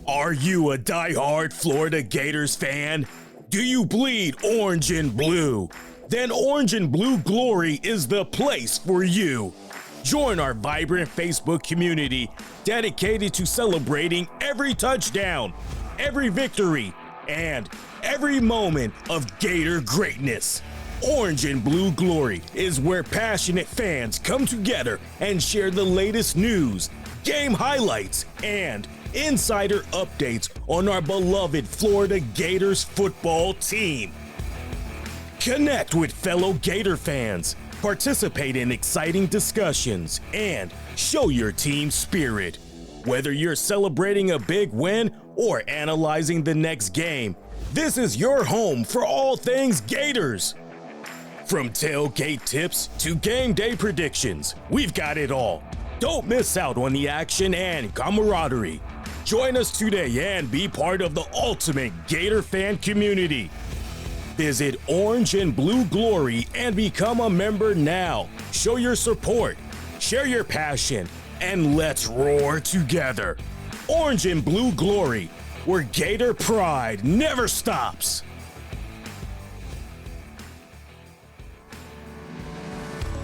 Are you a diehard Florida Gators fan? Do you bleed orange and blue? Then Orange and Blue Glory is the place for you. Join our vibrant Facebook community dedicated to celebrating every touchdown, every victory, and every moment of Gator greatness. Orange and Blue Glory is where passionate fans come together and share the latest news, game highlights, and insider updates on our beloved Florida Gators football team. Connect with fellow Gator fans, participate in exciting discussions, and show your team spirit. Whether you're celebrating a big win or analyzing the next game, this is your home for all things Gators. From tailgate tips to game day predictions, we've got it all. Don't miss out on the action and camaraderie. Join us today and be part of the ultimate Gator fan community. Visit Orange and Blue Glory and become a member now. Show your support, share your passion, and let's roar together. Orange and Blue Glory, where Gator pride never stops.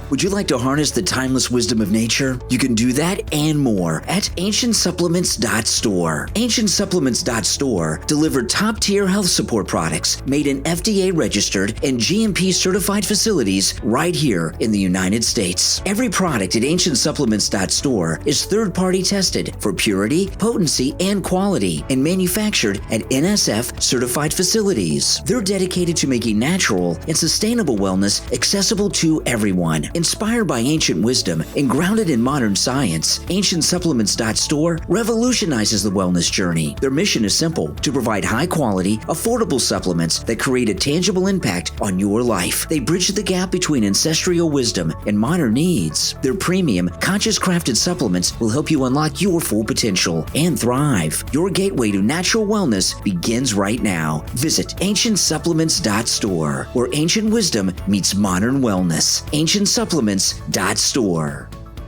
Would you like to harness the timeless wisdom of nature? You can do that and more at ancientsupplements.store. Ancientsupplements.store deliver top-tier health support products made in FDA-registered and GMP-certified facilities right here in the United States. Every product at ancientsupplements.store is third-party tested for purity, potency, and quality and manufactured at NSF-certified facilities. They're dedicated to making natural and sustainable wellness accessible to everyone. Inspired by ancient wisdom and grounded in modern science, ancientsupplements.store revolutionizes the wellness journey. Their mission is simple: to provide high-quality, affordable supplements that create a tangible impact on your life. They bridge the gap between ancestral wisdom and modern needs. Their premium, conscious-crafted supplements will help you unlock your full potential and thrive. Your gateway to natural wellness begins right now. Visit ancientsupplements.store, where ancient wisdom meets modern wellness. Ancientsupplements.store.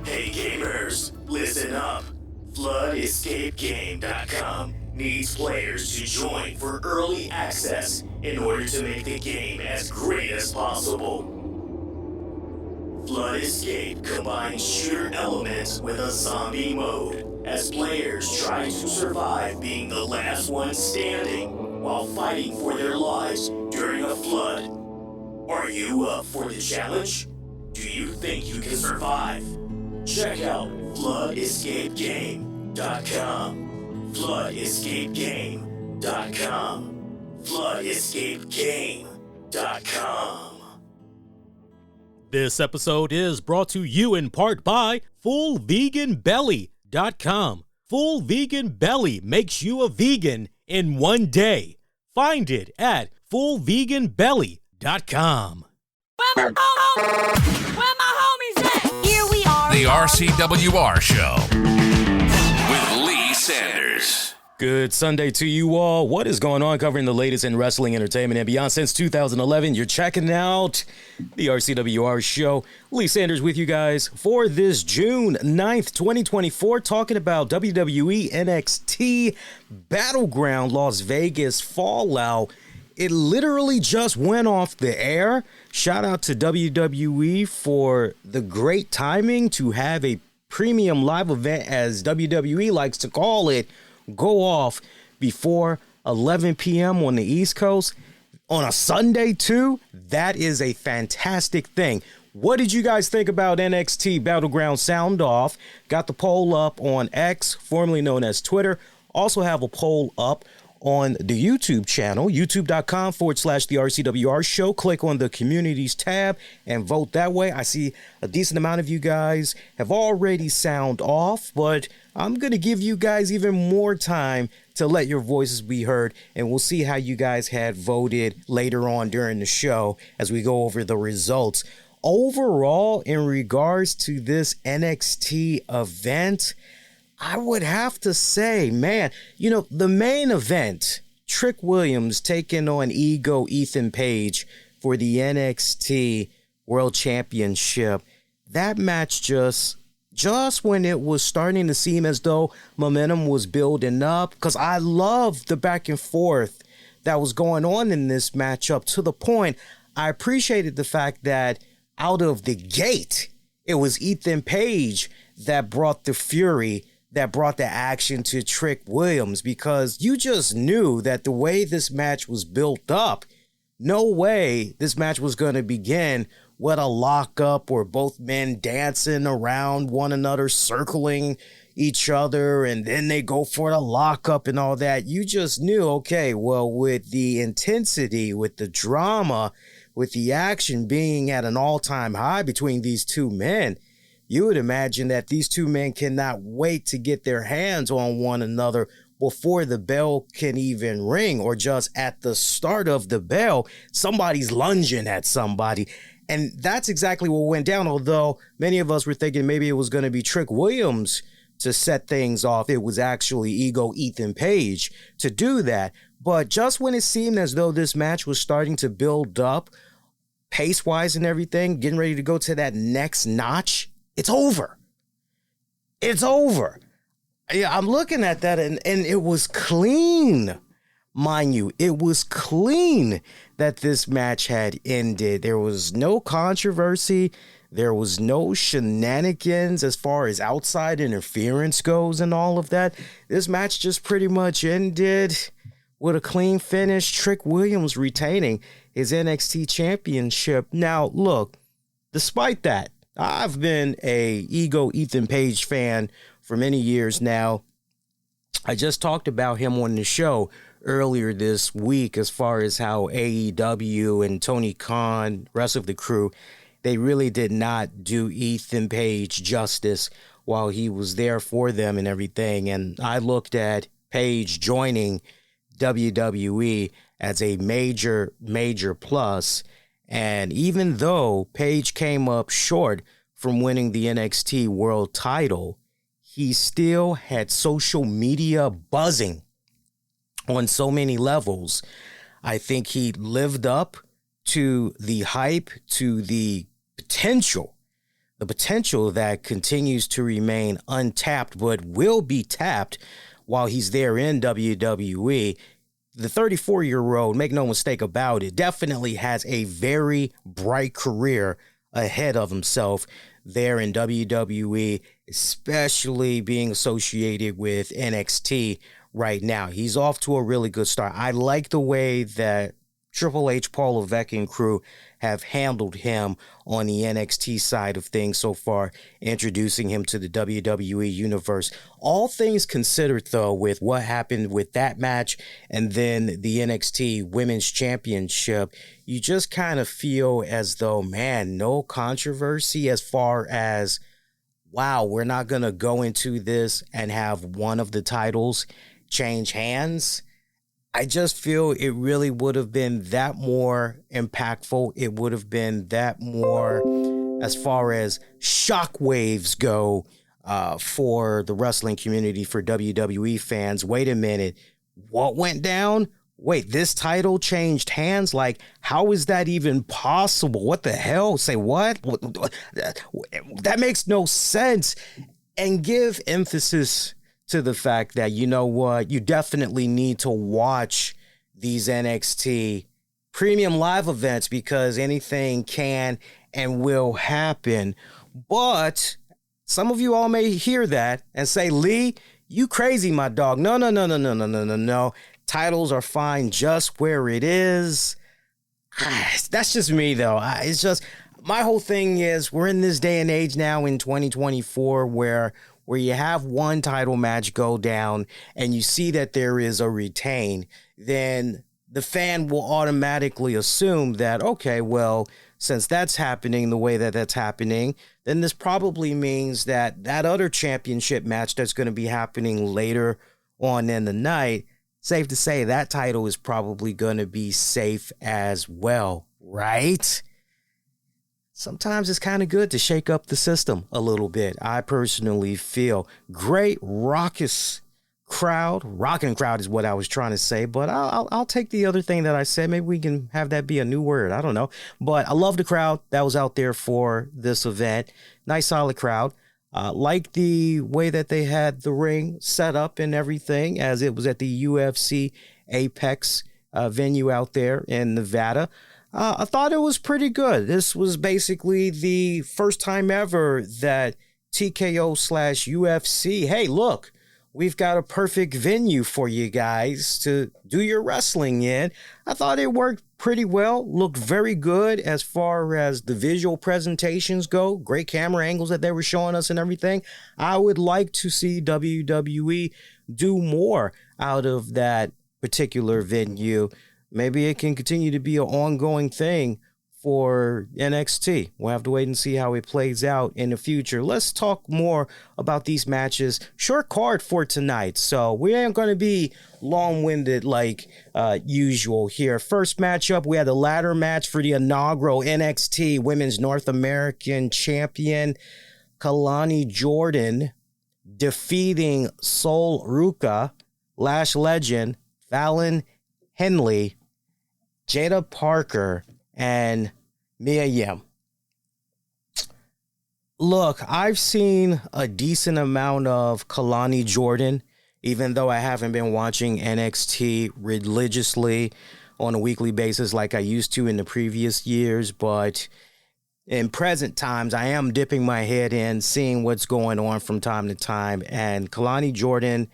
Hey gamers, listen up. FloodEscapeGame.com needs players to join for early access in order to make the game as great as possible. Flood Escape combines shooter elements with a zombie mode as players try to survive being the last one standing while fighting for their lives during a flood. Are you up for the challenge? Do you think you can survive? Check out FloodEscapeGame.com. FloodEscapeGame.com. FloodEscapeGame.com. This episode is brought to you in part by FullVeganBelly.com. Full Vegan Belly makes you a vegan in one day. Find it at FullVeganBelly.com. Where my homies at? Here we are. The RCWR Show with Lee Sanders. Good Sunday to you all. What is going on? Covering the latest in wrestling, entertainment, and beyond since 2011. You're checking out the RCWR Show. Lee Sanders with you guys for this June 9th, 2024, talking about WWE NXT Battleground Las Vegas Fallout. It literally just went off the air. Shout out to WWE for the great timing to have a premium live event, as WWE likes to call it, go off before 11 p.m. on the East Coast on a Sunday too. That is a fantastic thing. What did you guys think about NXT Battleground Sound Off? Got the poll up on X, formerly known as Twitter. Also have a poll up on the YouTube channel, youtube.com/the RCWR Show. Click on the communities tab and vote that way. I see a decent amount of you guys have already sound off, but I'm going to give you guys even more time to let your voices be heard, and we'll see how you guys had voted later on during the show as we go over the results. Overall, in regards to this NXT event, I would have to say, man, you know, the main event, Trick Williams taking on Ego Ethan Page for the NXT World Championship, that match just just when it was starting to seem as though momentum was building up, because I loved the back and forth that was going on in this matchup, to the point I appreciated the fact that out of the gate, it was Ethan Page that brought the fury, that brought the action to Trick Williams, because you just knew that the way this match was built up, no way this match was going to begin with a lockup or both men dancing around one another, circling each other, and then they go for the lockup and all that. You just knew, okay, well, with the intensity, with the drama, with the action being at an all-time high between these two men, you would imagine that these two men cannot wait to get their hands on one another before the bell can even ring, or just at the start of the bell, somebody's lunging at somebody. And that's exactly what went down, although many of us were thinking maybe it was going to be Trick Williams to set things off. It was actually Ego Ethan Page to do that. But just when it seemed as though this match was starting to build up, pace-wise and everything, getting ready to go to that next notch, it's over. It's over. Yeah, I'm looking at that, and it was clean. Mind you, it was clean that this match had ended. There was no controversy. There was no shenanigans as far as outside interference goes and all of that. This match just pretty much ended with a clean finish. Trick Williams retaining his NXT championship. Now, look, despite that, I've been a Ego Ethan Page fan for many years now. I just talked about him on the show earlier this week as far as how AEW and Tony Khan, rest of the crew, they really did not do Ethan Page justice while he was there for them and everything. And I looked at Page joining WWE as a major, major plus. And even though Page came up short from winning the NXT World title, he still had social media buzzing on so many levels. I think he lived up to the hype, to the potential that continues to remain untapped, but will be tapped while he's there in WWE. The 34-year-old, make no mistake about it, definitely has a very bright career ahead of himself there in WWE, especially being associated with NXT right now. He's off to a really good start. I like the way that Triple H, Paul Levesque, and crew have handled him on the NXT side of things so far, introducing him to the WWE universe. All things considered, though, with what happened with that match and then the NXT Women's Championship, you just kind of feel as though, man, no controversy as far as, wow, we're not going to go into this and have one of the titles change hands. I just feel it really would have been that more impactful. It would have been that more, as far as shockwaves go, for the wrestling community, for WWE fans. Wait a minute, what went down? Wait, this title changed hands? Like, how is that even possible? What the hell? Say what? That makes no sense. And give emphasis to the fact that, you know what, you definitely need to watch these NXT premium live events, because anything can and will happen. But some of you all may hear that and say, Lee, you crazy, my dog. No. Titles are fine just where it is. That's just me, though. It's just, my whole thing is, we're in this day and age now in 2024 where you have one title match go down and you see that there is a retain, then the fan will automatically assume that, okay, well, since that's happening the way that that's happening, then this probably means that that other championship match that's going to be happening later on in the night, safe to say that title is probably going to be safe as well, right? Sometimes it's kind of good to shake up the system a little bit. I personally feel great rocking crowd is what I was trying to say, but I'll take the other thing that I said. Maybe we can have that be a new word. I don't know, but I love the crowd that was out there for this event. Nice solid crowd. Like the way that they had the ring set up and everything, as it was at the UFC Apex venue out there in Nevada. I thought it was pretty good. This was basically the first time ever that TKO/UFC, hey, look, we've got a perfect venue for you guys to do your wrestling in. I thought it worked pretty well, looked very good as far as the visual presentations go. Great camera angles that they were showing us and everything. I would like to see WWE do more out of that particular venue. Maybe it can continue to be an ongoing thing for NXT. We'll have to wait and see how it plays out in the future. Let's talk more about these matches. Short card for tonight, so we ain't going to be long-winded like usual here. First matchup, we had the ladder match for the inaugural NXT Women's North American Champion, Kelani Jordynne, defeating Sol Ruca, Lash legend, Fallon, Henley, Jaida Parker, and Mia Yim. Look, I've seen a decent amount of Kelani Jordynne, even though I haven't been watching NXT religiously on a weekly basis like I used to in the previous years. But in present times, I am dipping my head in, seeing what's going on from time to time. And Kelani Jordynne,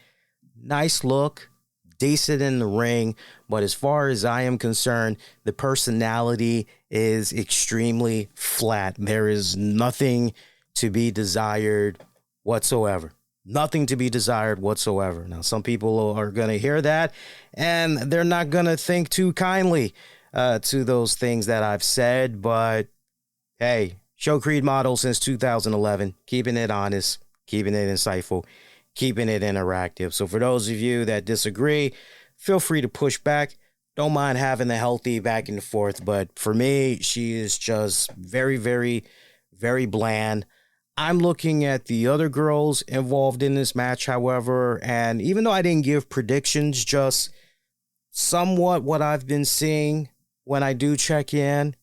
nice look, decent in the ring, but as far as I am concerned, the personality is extremely flat. There is nothing to be desired whatsoever. Nothing to be desired whatsoever. Now, some people are going to hear that, and they're not going to think too kindly to those things that I've said, but hey, show creed model since 2011, keeping it honest, keeping it insightful, keeping it interactive. So for those of you that disagree, feel free to push back. Don't mind having the healthy back and forth. But for me, she is just very, very, very bland. I'm looking at the other girls involved in this match, however, and even though I didn't give predictions, just somewhat what I've been seeing when I do check in,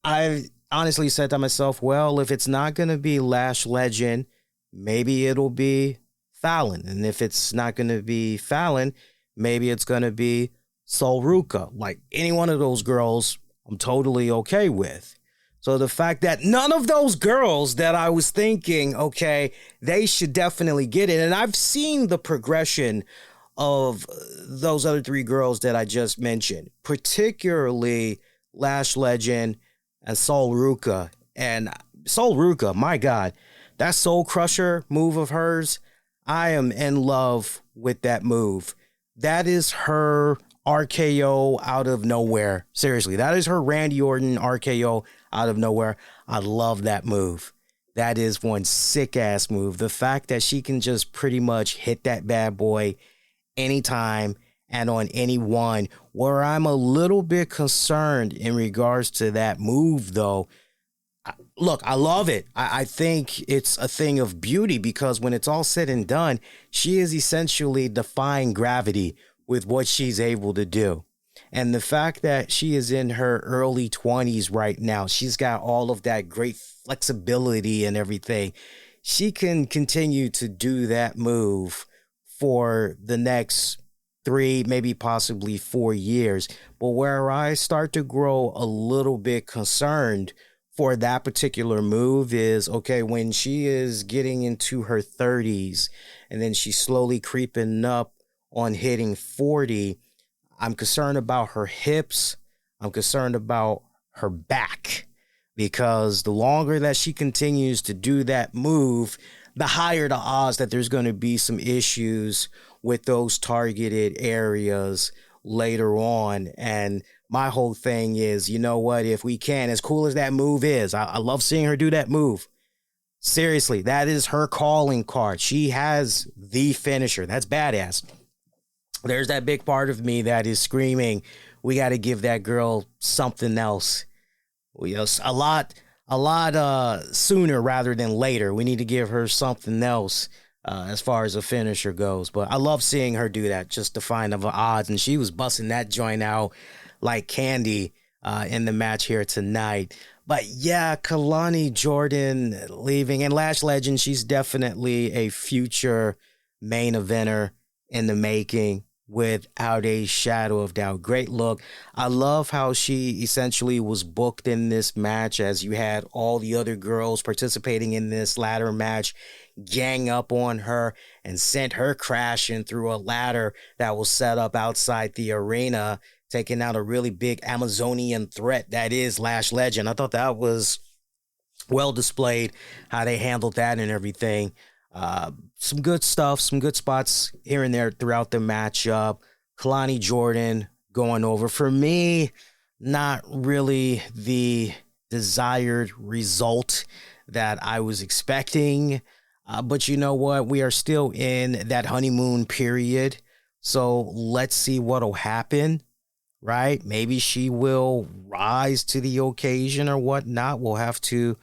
I've honestly said to myself, well, if it's not going to be Lash legend, maybe it'll be Fallon. And if it's not going to be Fallon, maybe it's going to be Sol Ruca. Like any one of those girls, I'm totally okay with. So the fact that none of those girls that I was thinking, okay, they should definitely get it. And I've seen the progression of those other three girls that I just mentioned, particularly Lash legend and Sol Ruca. And Sol Ruca, my God, that Soul Crusher move of hers, I am in love with that move. That is her RKO out of nowhere. Seriously, that is her Randy Orton RKO out of nowhere. I love that move. That is one sick-ass move. The fact that she can just pretty much hit that bad boy anytime and on anyone. Where I'm a little bit concerned in regards to that move, though, look, I love it. I think it's a thing of beauty because when it's all said and done, she is essentially defying gravity with what she's able to do. And the fact that she is in her early 20s right now, she's got all of that great flexibility and everything. She can continue to do that move for the next 3, maybe possibly 4 years. But where I start to grow a little bit concerned for that particular move is, okay, when she is getting into her 30s and then she's slowly creeping up on hitting 40, I'm concerned about her hips. I'm concerned about her back because the longer that she continues to do that move, the higher the odds that there's going to be some issues with those targeted areas later on. And my whole thing is, you know what, if we can, as cool as that move is, I love seeing her do that move. Seriously, that is her calling card. She has the finisher. That's badass. There's that big part of me that is screaming, we got to give that girl something else. A lot sooner rather than later. We need to give her something else as far as a finisher goes. But I love seeing her do that, just defying of odds. And she was busting that joint out like candy in the match here tonight. But yeah, Kelani Jordynne leaving, and Lash Legend, she's definitely a future main eventer in the making, without a shadow of doubt. Great look. I love how she essentially was booked in this match, as you had all the other girls participating in this ladder match gang up on her and sent her crashing through a ladder that was set up outside the arena, taking out a really big Amazonian threat that is Lash Legend. I thought that was well displayed, how they handled that and everything. Some good stuff, some good spots here and there throughout the matchup. Kelani Jordynne going over. For me, not really the desired result that I was expecting. But you know what? We are still in that honeymoon period. So let's see what'll happen, right? Maybe she will rise to the occasion or whatnot. We'll have to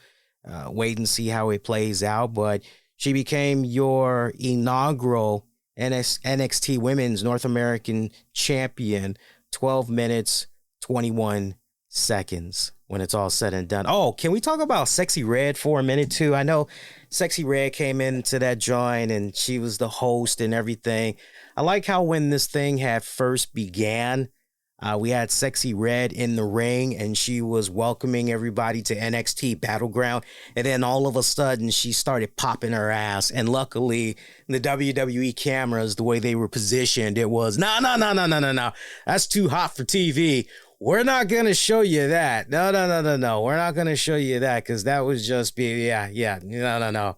wait and see how it plays out. But she became your inaugural NXT Women's North American Champion, 12 minutes, 21 seconds when it's all said and done. Oh, can we talk about Sexy Red for a minute too? I know Sexy Red came into that joint and she was the host and everything. I like how when this thing had first began, we had Sexy Red in the ring and she was welcoming everybody to NXT Battleground. And then all of a sudden she started popping her ass. And luckily the WWE cameras, the way they were positioned, it was, no. That's too hot for TV. We're not going to show you that. No. We're not going to show you that because that was just no.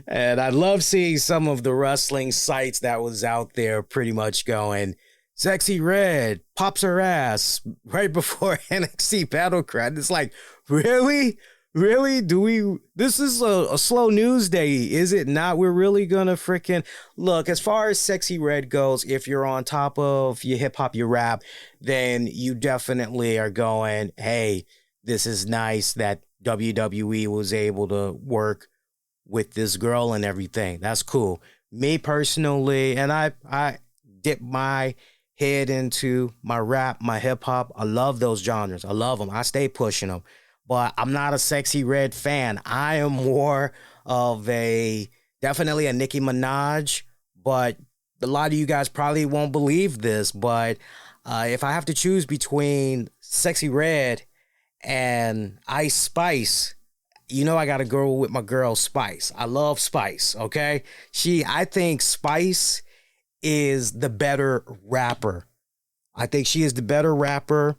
And I love seeing some of the wrestling sites that was out there pretty much going, Sexy Red pops her ass right before NXT Battleground. It's like, really? Really? This is a slow news day, is it not? We're really gonna freaking look, as far as Sexy Red goes, if you're on top of your hip hop, your rap, then you definitely are going, hey, this is nice that WWE was able to work with this girl and everything. That's cool. Me personally, and I dip my head into my rap, my hip hop. I love those genres. I love them. I stay pushing them. But I'm not a Sexy Red fan. I am more of definitely a Nicki Minaj, but a lot of you guys probably won't believe this, but if I have to choose between Sexy Red and Ice Spice, you know I got to go with my girl Spice. I love Spice, okay? I think Spice is the better rapper. I think she is the better rapper.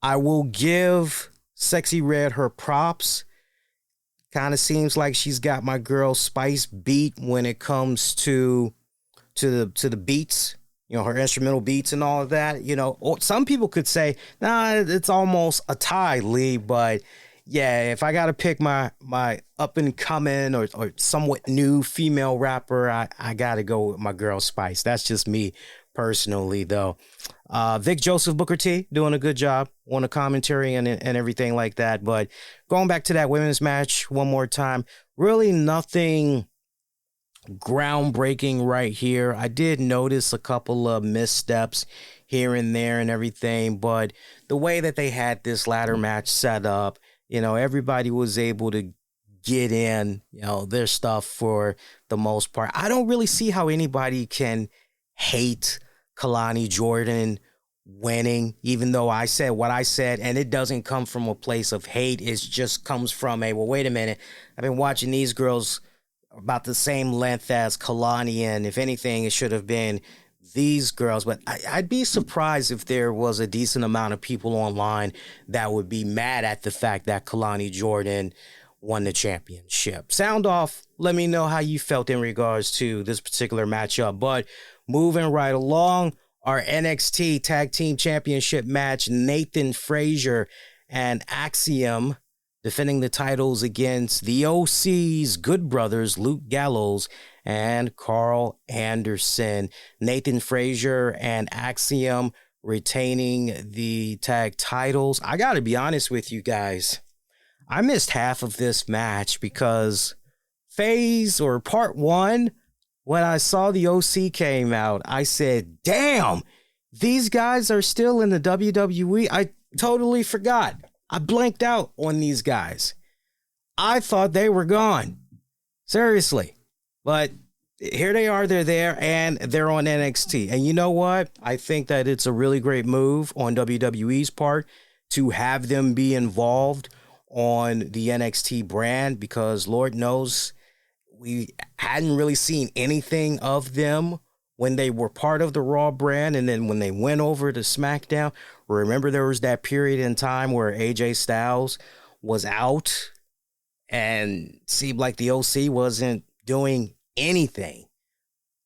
I will give Sexy Red her props. Kind of seems like she's got my girl Spice beat when it comes to the beats, you know, her instrumental beats and all of that. You know, some people could say, nah, it's almost a tie, Lee. But yeah, if I got to pick my up and coming or somewhat new female rapper, I got to go with my girl Spice. That's just me personally, though. Vic Joseph, Booker T, doing a good job on the commentary and everything like that. But going back to that women's match one more time, really nothing groundbreaking right here. I did notice a couple of missteps here and there and everything, but the way that they had this ladder match set up, you know, everybody was able to get in, you know, their stuff for the most part. I don't really see how anybody can hate Kelani Jordynne winning, even though I said what I said, and it doesn't come from a place of hate. It just comes from well, wait a minute. I've been watching these girls about the same length as Kelani, and if anything, it should have been these girls. But I'd be surprised if there was a decent amount of people online that would be mad at the fact that Kelani Jordynne won the championship. Sound off. Let me know how you felt in regards to this particular matchup. But moving right along, our NXT Tag Team Championship match, Nathan Frazer and Axiom defending the titles against the OC's Good Brothers, Luke Gallows and Karl Anderson. Nathan Frazer and Axiom retaining the tag titles. I got to be honest with you guys. I missed half of this match because part one, when I saw the OC came out, I said, damn, these guys are still in the WWE. I totally forgot. I blanked out on these guys. I thought they were gone. Seriously. But here they are, they're there, and they're on NXT. And you know what? I think that it's a really great move on WWE's part to have them be involved on the NXT brand, because Lord knows we hadn't really seen anything of them when they were part of the Raw brand. And then when they went over to SmackDown, remember there was that period in time where AJ Styles was out and seemed like the OC wasn't doing anything.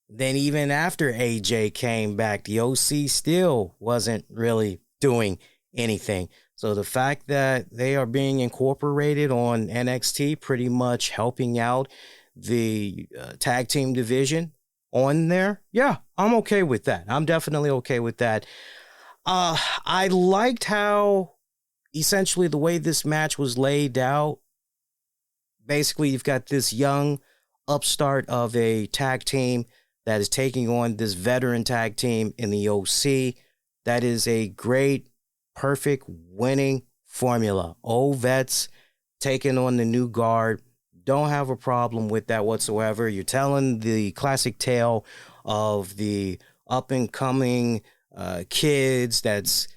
Then even after AJ came back, the OC still wasn't really doing anything. So the fact that they are being incorporated on NXT, pretty much helping out the tag team division on there, yeah, I'm okay with that. I'm definitely okay with that. I liked how essentially the way this match was laid out. Basically, you've got this young upstart of a tag team that is taking on this veteran tag team in the OC. That is a great, perfect winning formula. Old vets taking on the new guard. Don't have a problem with that whatsoever. You're telling the classic tale of the up-and-coming kids that's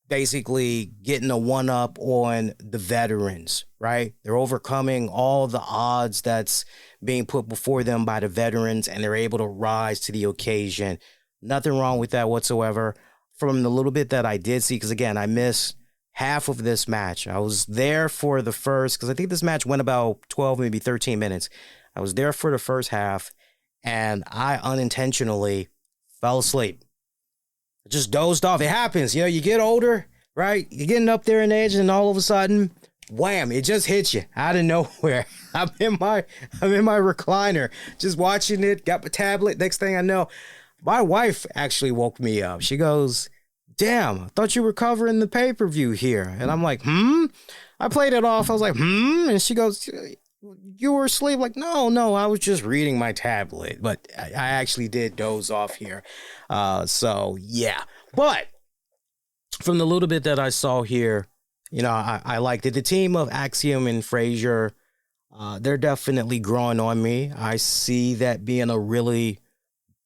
basically getting a one-up on the veterans, right? They're overcoming all the odds that's being put before them by the veterans, and they're able to rise to the occasion. Nothing wrong with that whatsoever. From the little bit that I did see, because again, I missed half of this match. I was there for the first, because I think this match went about 12, maybe 13 minutes. I was there for the first half, and I unintentionally fell asleep. I just dozed off. It happens. You know, you get older, right? You're getting up there in age, and all of a sudden, wham, it just hits you out of nowhere. I'm in my recliner, just watching it, got my tablet. Next thing I know, my wife actually woke me up. She goes, "Damn, I thought you were covering the pay-per-view here." And I'm like, I played it off. I was like, And she goes, "You were asleep?" Like, no, I was just reading my tablet. But I actually did doze off here. So, yeah. But from the little bit that I saw here, you know, I liked it. The team of Axiom and Frazer, they're definitely growing on me. I see that being a really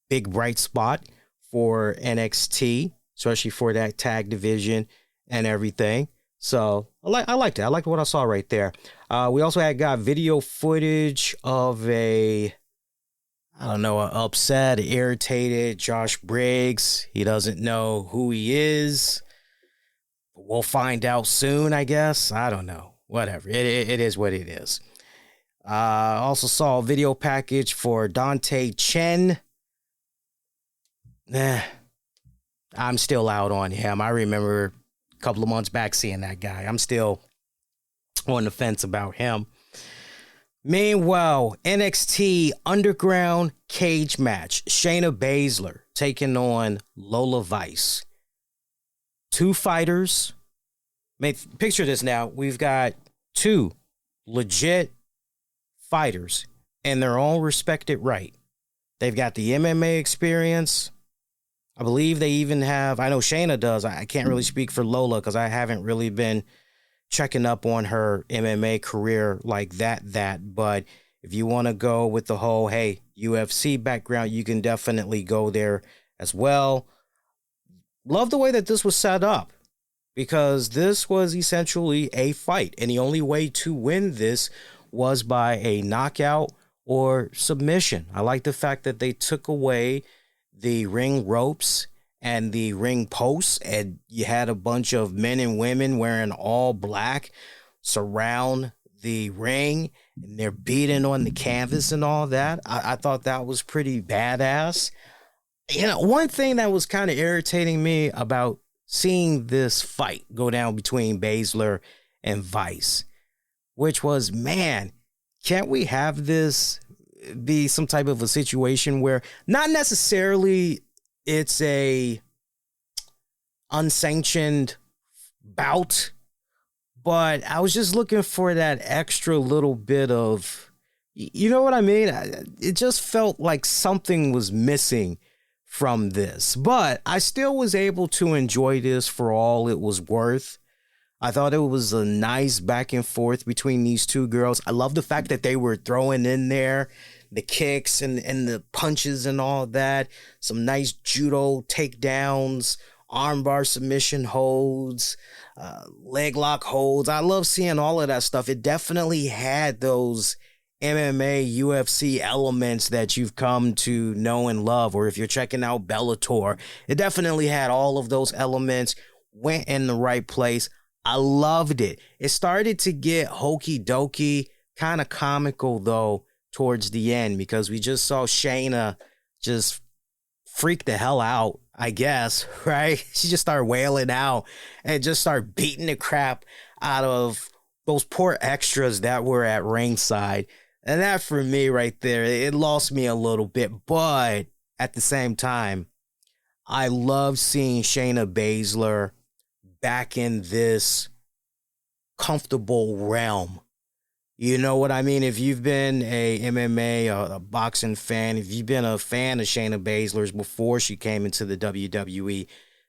big bright spot for NXT, especially for that tag division and everything. So I liked it. I liked what I saw right there. We also got video footage of an upset, irritated Josh Briggs. He doesn't know who he is. We'll find out soon, I guess. I don't know. Whatever. It is what it is. Also saw a video package for Dante Chen. I'm still out on him. I remember a couple of months back seeing that guy. I'm still on the fence about him. Meanwhile, NXT Underground cage match. Shayna Baszler taking on Lola Vice. Two fighters. Picture this now. We've got two legit fighters in their own respected right. They've got the MMA experience. I believe they even have, I know Shayna does. I can't really speak for Lola because I haven't really been checking up on her MMA career like that. But if you want to go with the whole, hey, UFC background, you can definitely go there as well. Love the way that this was set up, because this was essentially a fight, and the only way to win this was by a knockout or submission. I like the fact that they took away the ring ropes and the ring posts, and you had a bunch of men and women wearing all black surround the ring, and they're beating on the canvas and all that. I thought that was pretty badass. You know, one thing that was kind of irritating me about seeing this fight go down between Baszler and Vice, which was, man, can't we have this be some type of a situation where not necessarily it's a unsanctioned bout, but I was just looking for that extra little bit of, you know what I mean? It just felt like something was missing from this, but I still was able to enjoy this for all it was worth. I thought it was a nice back and forth between these two girls. I love the fact that they were throwing in there the kicks and the punches and all that. Some nice judo takedowns, armbar submission holds, leg lock holds. I love seeing all of that stuff. It definitely had those MMA, UFC elements that you've come to know and love, or if you're checking out Bellator, it definitely had all of those elements, went in the right place. I loved it. It started to get hokey dokey, kind of comical though, towards the end, because we just saw Shayna just freak the hell out, I guess, right? She just started wailing out and just started beating the crap out of those poor extras that were at ringside. And that, for me right there, it lost me a little bit. But at the same time, I love seeing Shayna Baszler back in this comfortable realm. You know what I mean? If you've been a MMA, a boxing fan, if you've been a fan of Shayna Baszler's before she came into the WWE,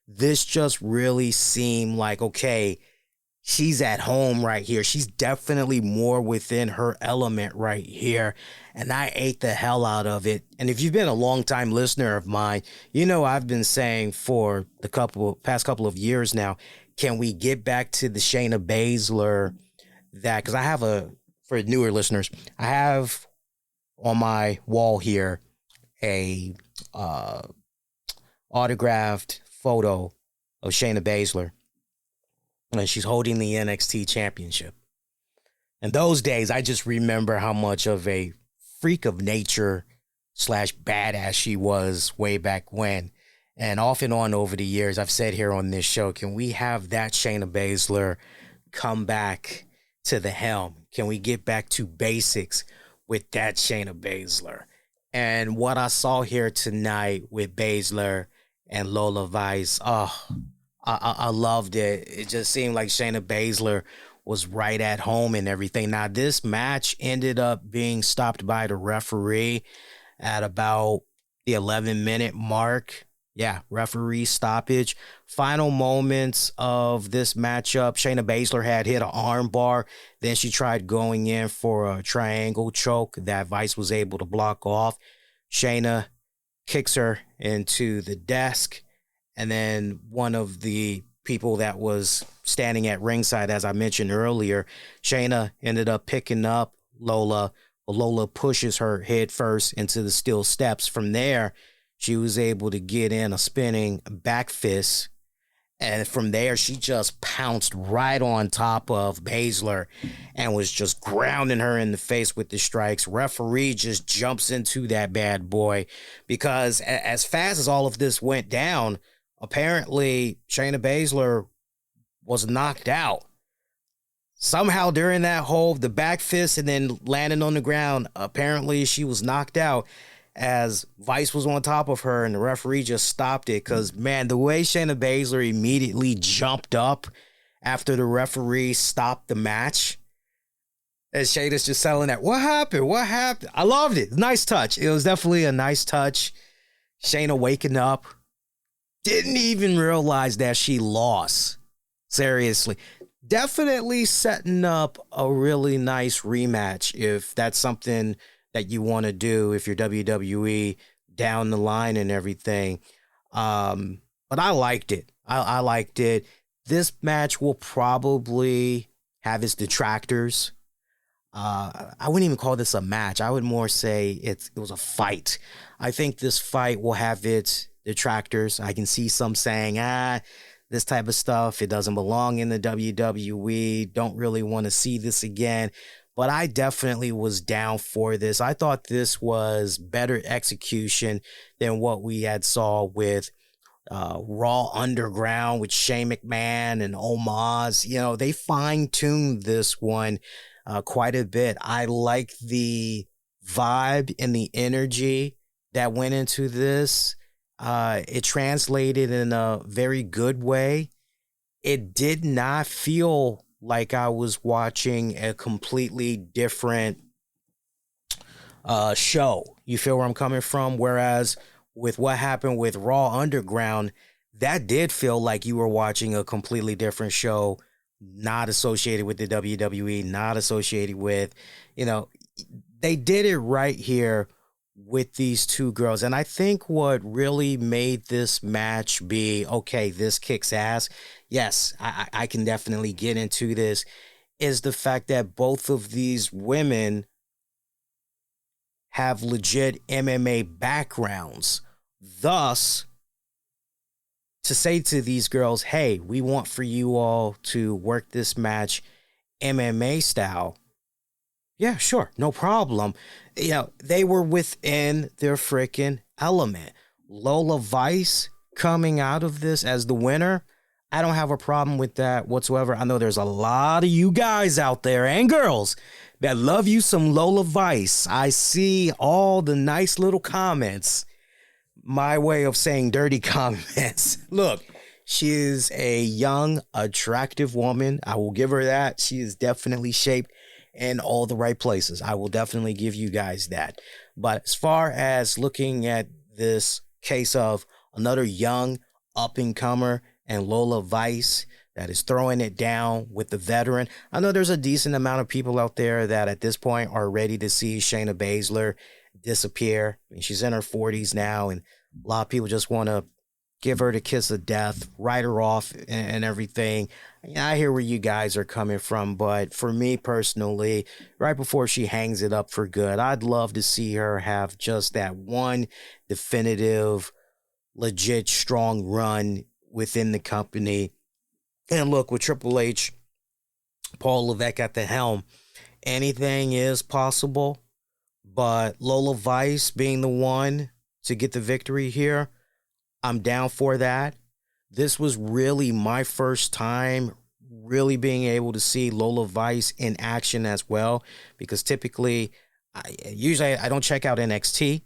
this just really seemed like, okay, she's at home right here. She's definitely more within her element right here. And I ate the hell out of it. And if you've been a longtime listener of mine, you know I've been saying for the past couple of years now, can we get back to the Shayna Baszler that, because I have for newer listeners, I have on my wall here a autographed photo of Shayna Baszler. And she's holding the NXT Championship. And those days, I just remember how much of a freak of nature / badass she was way back when. And off and on over the years, I've said here on this show, can we have that Shayna Baszler come back to the helm? Can we get back to basics with that Shayna Baszler? And what I saw here tonight with Baszler and Lola Vice, I loved it. It just seemed like Shayna Baszler was right at home and everything. Now, this match ended up being stopped by the referee at about the 11-minute mark. Yeah, referee stoppage. Final moments of this matchup, Shayna Baszler had hit an arm bar. Then she tried going in for a triangle choke that Vice was able to block off. Shayna kicks her into the desk. And then one of the people that was standing at ringside, as I mentioned earlier, Shayna ended up picking up Lola. Lola pushes her head first into the steel steps. From there, she was able to get in a spinning back fist. And from there, she just pounced right on top of Baszler and was just grounding her in the face with the strikes. Referee just jumps into that bad boy because as fast as all of this went down, apparently Shayna Baszler was knocked out. Somehow during that hold, the back fist and then landing on the ground, apparently she was knocked out as Vice was on top of her and the referee just stopped it. Because, man, the way Shayna Baszler immediately jumped up after the referee stopped the match, and Shayna's just selling that, what happened? What happened? I loved it. Nice touch. It was definitely a nice touch. Shayna waking up. Didn't even realize that she lost. Seriously. Definitely setting up a really nice rematch if that's something that you want to do, if you're WWE down the line and everything. But I liked it. I liked it. This match will probably have its detractors. I wouldn't even call this a match. I would more say it was a fight. I think this fight will have its detractors. I can see some saying, this type of stuff, it doesn't belong in the WWE. Don't really want to see this again. But I definitely was down for this. I thought this was better execution than what we had saw with Raw Underground with Shane McMahon and Omos. You know, they fine-tuned this one quite a bit. I like the vibe and the energy that went into this. It translated in a very good way. It did not feel like I was watching a completely different show. You feel where I'm coming from? Whereas with what happened with Raw Underground, that did feel like you were watching a completely different show not associated with the WWE, not associated with, they did it right here with these two girls. And I think what really made this match be, okay, this kicks ass. Yes, I can definitely get into this, is the fact that both of these women have legit MMA backgrounds. Thus, to say to these girls, hey, we want for you all to work this match MMA style. Yeah, sure, no problem. They were within their freaking element. Lola Vice coming out of this as the winner, I don't have a problem with that whatsoever. I know there's a lot of you guys out there and girls that love you some Lola Vice. I see all the nice little comments. My way of saying dirty comments. Look, she is a young, attractive woman. I will give her that. She is definitely shaped in all the right places. I will definitely give you guys that. But as far as looking at this case of another young up-and-comer and Lola Vice that is throwing it down with the veteran, I know there's a decent amount of people out there that at this point are ready to see Shayna Baszler disappear. I mean, she's in her 40s now, and a lot of people just want to give her the kiss of death, write her off and everything. I hear where you guys are coming from, but for me personally, right before she hangs it up for good, I'd love to see her have just that one definitive, legit, strong run within the company. And look, with Triple H, Paul Levesque at the helm, anything is possible, but Lola Vice being the one to get the victory here, I'm down for that. This was really my first time really being able to see Lola Vice in action as well, because typically, I don't check out NXT,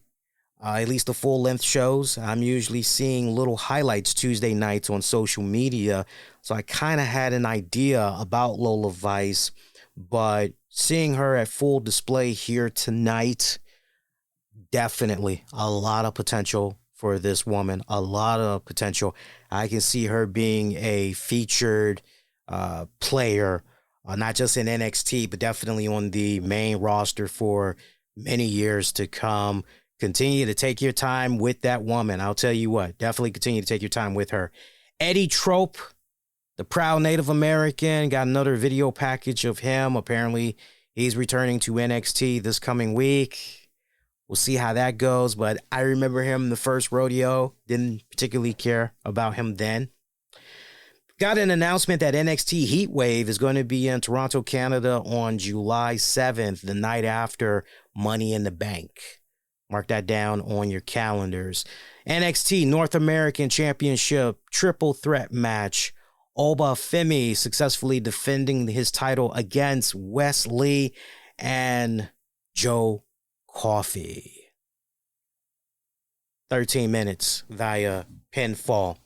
at least the full-length shows. I'm usually seeing little highlights Tuesday nights on social media, so I kind of had an idea about Lola Vice, but seeing her at full display here tonight, definitely a lot of potential for this woman, a lot of potential. I can see her being a featured player, not just in NXT, but definitely on the main roster for many years to come. Continue to take your time with that woman. I'll tell you what, definitely continue to take your time with her. Eddie Trope, the proud Native American, got another video package of him. Apparently, he's returning to NXT this coming week. We'll see how that goes, but I remember him the first rodeo. Didn't particularly care about him then. Got an announcement that NXT Heatwave is going to be in Toronto, Canada on July 7th, the night after Money in the Bank. Mark that down on your calendars. NXT North American Championship triple threat match. Oba Femi successfully defending his title against Wes Lee and Joe Coffey. 13 minutes via pinfall.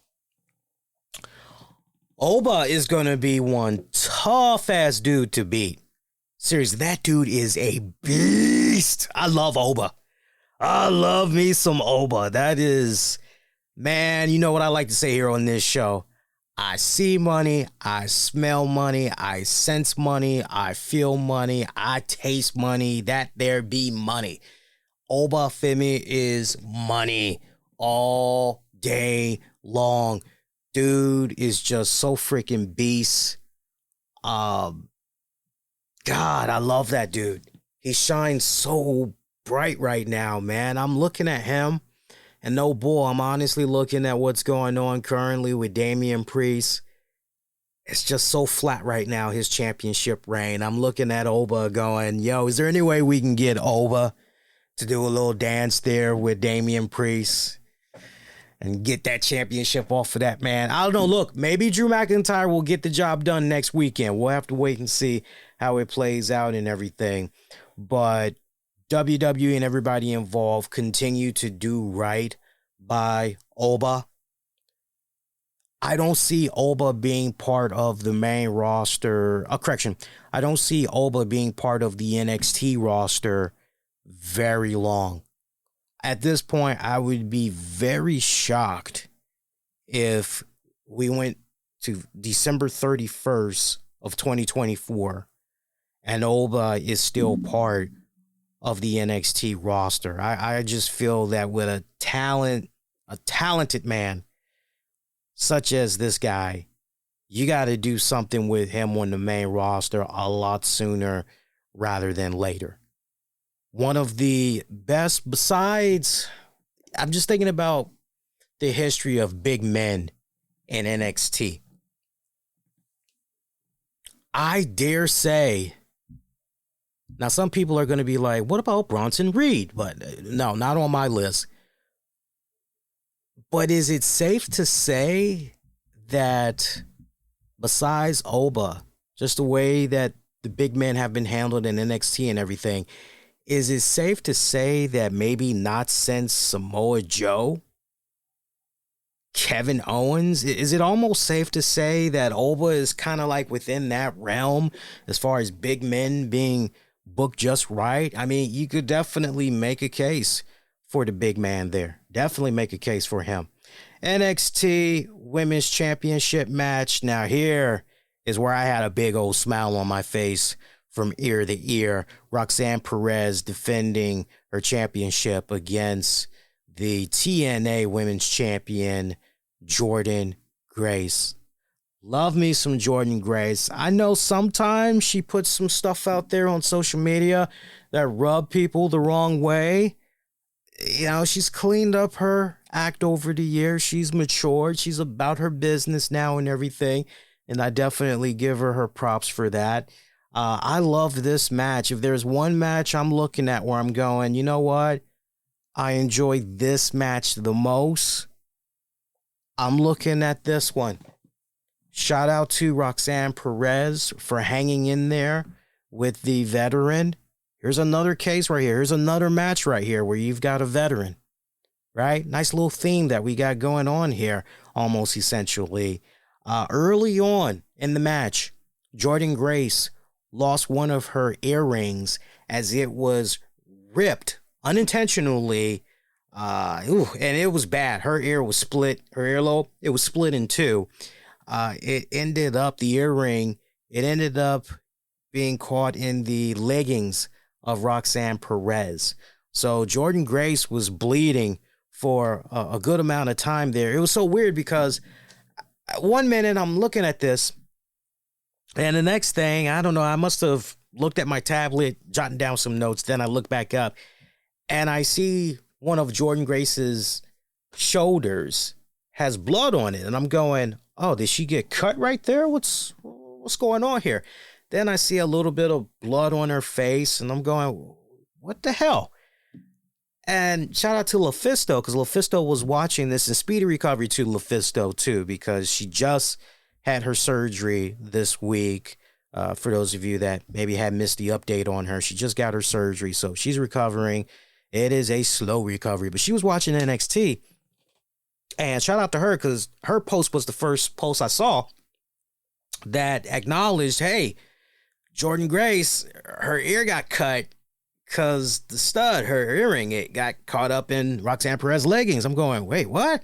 Oba is going to be one tough-ass dude to beat. Seriously, that dude is a beast. I love Oba. I love me some Oba. That is, man, you know what I like to say here on this show. I see money, I smell money, I sense money, I feel money, I taste money, that there be money. Oba Femi is money all day long. Dude is just so freaking beast. God, I love that dude. He shines so bright right now, man. I'm looking at him. And no bull, I'm honestly looking at what's going on currently with Damian Priest. It's just so flat right now, his championship reign. I'm looking at Oba going, yo, is there any way we can get Oba to do a little dance there with Damian Priest and get that championship off of that man? I don't know. Look, maybe Drew McIntyre will get the job done next weekend. We'll have to wait and see how it plays out and everything. But WWE and everybody involved continue to do right by Oba. I don't see Oba being part of the main roster. I don't see Oba being part of the NXT roster very long. At this point, I would be very shocked if we went to December 31st of 2024, and Oba is still part of the NXT roster. I just feel that with a talented man such as this guy, you got to do something with him on the main roster a lot sooner rather than later. One of the best, besides, I'm just thinking about the history of big men in NXT. I dare say, now some people are going to be like, what about Bronson Reed? But no, not on my list. But is it safe to say that besides Oba, just the way that the big men have been handled in NXT and everything, is it safe to say that maybe not since Samoa Joe, Kevin Owens, is it almost safe to say that Oba is kind of like within that realm as far as big men being booked just right? I mean, you could definitely make a case for the big man there. Definitely make a case for him. NXT Women's Championship match. Now here is where I had a big old smile on my face from ear to ear. Roxanne Perez defending her championship against the TNA Women's Champion, Jordynne Grace. Love me some Jordynne Grace. I know sometimes she puts some stuff out there on social media that rub people the wrong way. You know, she's cleaned up her act over the years. She's matured. She's about her business now and everything. And I definitely give her props for that. I love this match. If there's one match I'm looking at where I'm going, you know what? I enjoy this match the most. I'm looking at this one. Shout out to Roxanne Perez for hanging in there with the veteran. Here's another case right here. Here's another match right here where you've got a veteran, right? Nice little theme that we got going on here, almost essentially. Early on in the match, Jordynne Grace lost one of her earrings as it was ripped unintentionally. And it was bad. Her ear was split. Her earlobe, it was split in two. The earring, it ended up being caught in the leggings of Roxanne Perez. So Jordynne Grace was bleeding for a good amount of time there. It was so weird because 1 minute I'm looking at this, and the next thing, I don't know, I must have looked at my tablet, jotting down some notes. Then I look back up and I see one of Jordynne Grace's shoulders has blood on it. And I'm going, oh, did she get cut right there? What's going on here? Then I see a little bit of blood on her face, and I'm going, what the hell? And shout out to LaFisto, because LaFisto was watching this, and speedy recovery to LaFisto too, because she just had her surgery this week. For those of you that maybe had missed the update on her, she just got her surgery, so she's recovering. It is a slow recovery, but she was watching NXT, and shout out to her, because her post was the first post I saw that acknowledged, hey, Jordynne Grace, her ear got cut because the stud, her earring, it got caught up in Roxanne Perez leggings. I'm going, wait, what?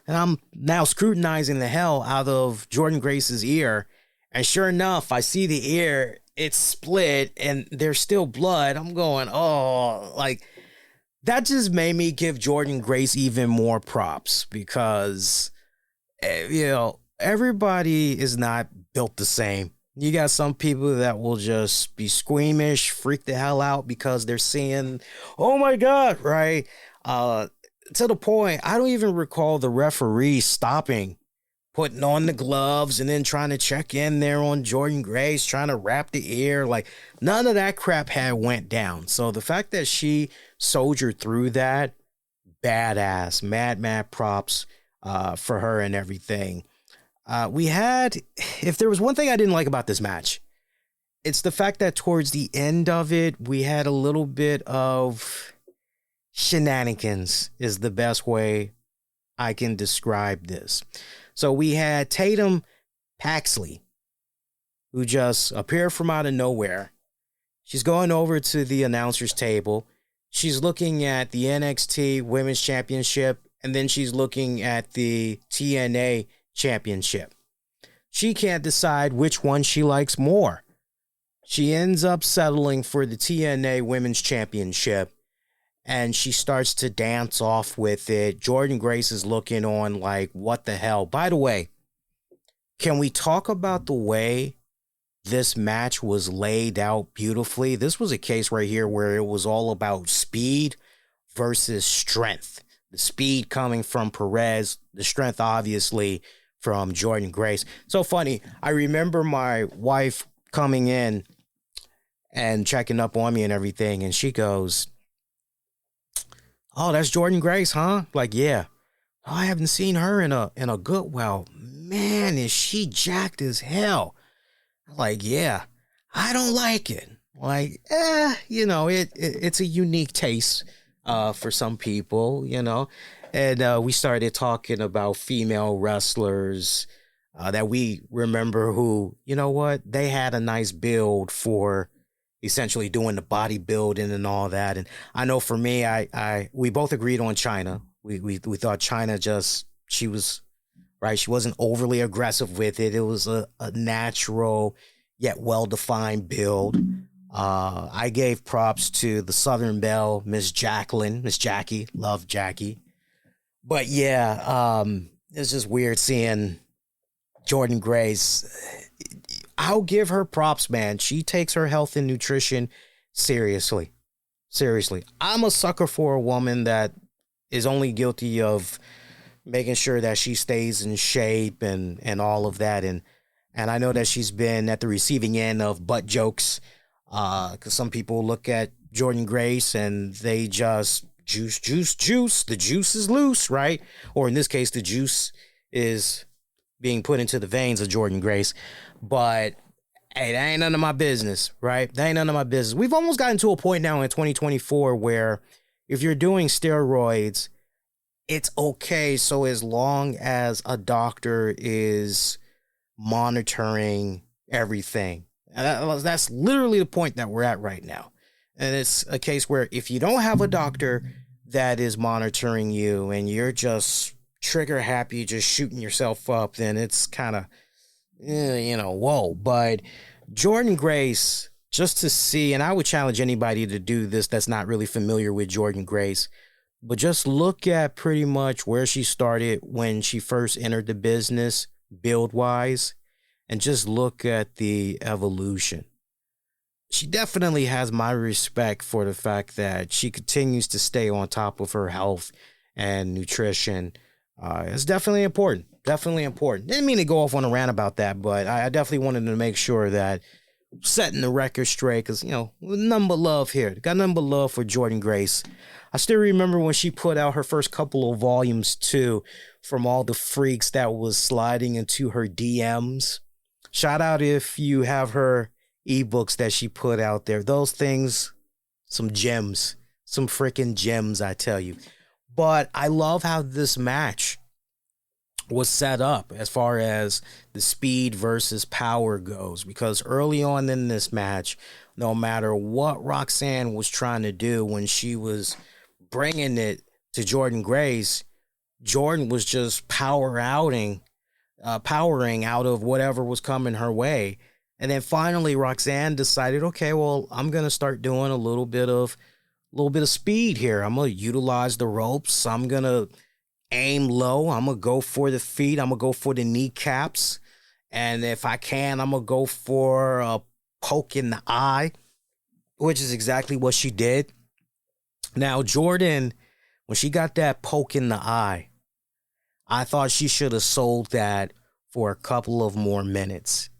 And I'm now scrutinizing the hell out of Jordynne Grace's ear. And sure enough, I see the ear, it's split and there's still blood. I'm going, oh, like that just made me give Jordynne Grace even more props because, you know, everybody is not built the same. You got some people that will just be squeamish, freak the hell out because they're seeing, oh my God, right? To the point, I don't even recall the referee stopping, putting on the gloves and then trying to check in there on Jordynne Grace, trying to wrap the ear. Like none of that crap had went down. So the fact that she soldiered through that, badass, mad props for her and everything. We had, if there was one thing I didn't like about this match, it's the fact that towards the end of it, we had a little bit of shenanigans is the best way I can describe this. So we had Tatum Paxley, who just appeared from out of nowhere. She's going over to the announcer's table. She's looking at the NXT Women's Championship, and then she's looking at the TNA Championship. she can't decide which one she likes more. She ends up settling for the TNA Women's Championship, and she starts to dance off with it. Jordynne Grace is looking on like, what the hell? By the way, can we talk about the way this match was laid out beautifully? This was a case right here where it was all about speed versus strength. The speed coming from Perez, the strength obviously from Jordynne Grace. So funny, I remember my wife coming in and checking up on me and everything, and she goes, "Oh, that's Jordynne Grace, huh?" Like, yeah. "Oh, I haven't seen her in a good while. Man, is she jacked as hell." I'm like, yeah, I don't like it. Like, it's a unique taste for some people, And we started talking about female wrestlers that we remember who, you know what, they had a nice build for essentially doing the bodybuilding and all that. And I know for me, we both agreed on China. We thought China she was right. She wasn't overly aggressive with it. It was a natural yet well-defined build. I gave props to the Southern Belle, Miss Jackie, love Jackie. But yeah, it's just weird seeing Jordynne Grace. I'll give her props, man. She takes her health and nutrition seriously. Seriously. I'm a sucker for a woman that is only guilty of making sure that she stays in shape and all of that. And I know that she's been at the receiving end of butt jokes, because some people look at Jordynne Grace and they just juice. The juice is loose, right? Or in this case, the juice is being put into the veins of Jordynne Grace. But hey, that ain't none of my business, right? That ain't none of my business. We've almost gotten to a point now in 2024 where if you're doing steroids, it's okay, so as long as a doctor is monitoring everything. And that's literally the point that we're at right now. And it's a case where if you don't have a doctor that is monitoring you and you're just trigger happy, just shooting yourself up, then it's kind of, whoa. But Jordynne Grace, just to see, and I would challenge anybody to do this that's not really familiar with Jordynne Grace, but just look at pretty much where she started when she first entered the business, build-wise, and just look at the evolution. She definitely has my respect for the fact that she continues to stay on top of her health and nutrition. It's definitely important. Definitely important. Didn't mean to go off on a rant about that, but I definitely wanted to make sure that setting the record straight, because, nothing but love here. Got nothing but love for Jordynne Grace. I still remember when she put out her first couple of volumes, too, from all the freaks that was sliding into her DMs. Shout out if you have her ebooks that she put out there. Those things, some gems. Some freaking gems, I tell you. But I love how this match was set up as far as the speed versus power goes, because early on in this match, no matter what Roxanne was trying to do when she was bringing it to Jordynne Grace, Jordynne was just powering out of whatever was coming her way. And then finally Roxanne decided, okay, well, I'm going to start doing a little bit of speed here. I'm going to utilize the ropes. I'm going to aim low. I'm going to go for the feet. I'm going to go for the kneecaps. And if I can, I'm going to go for a poke in the eye, which is exactly what she did. Now, Jordynne, when she got that poke in the eye, I thought she should have sold that for a couple of more minutes.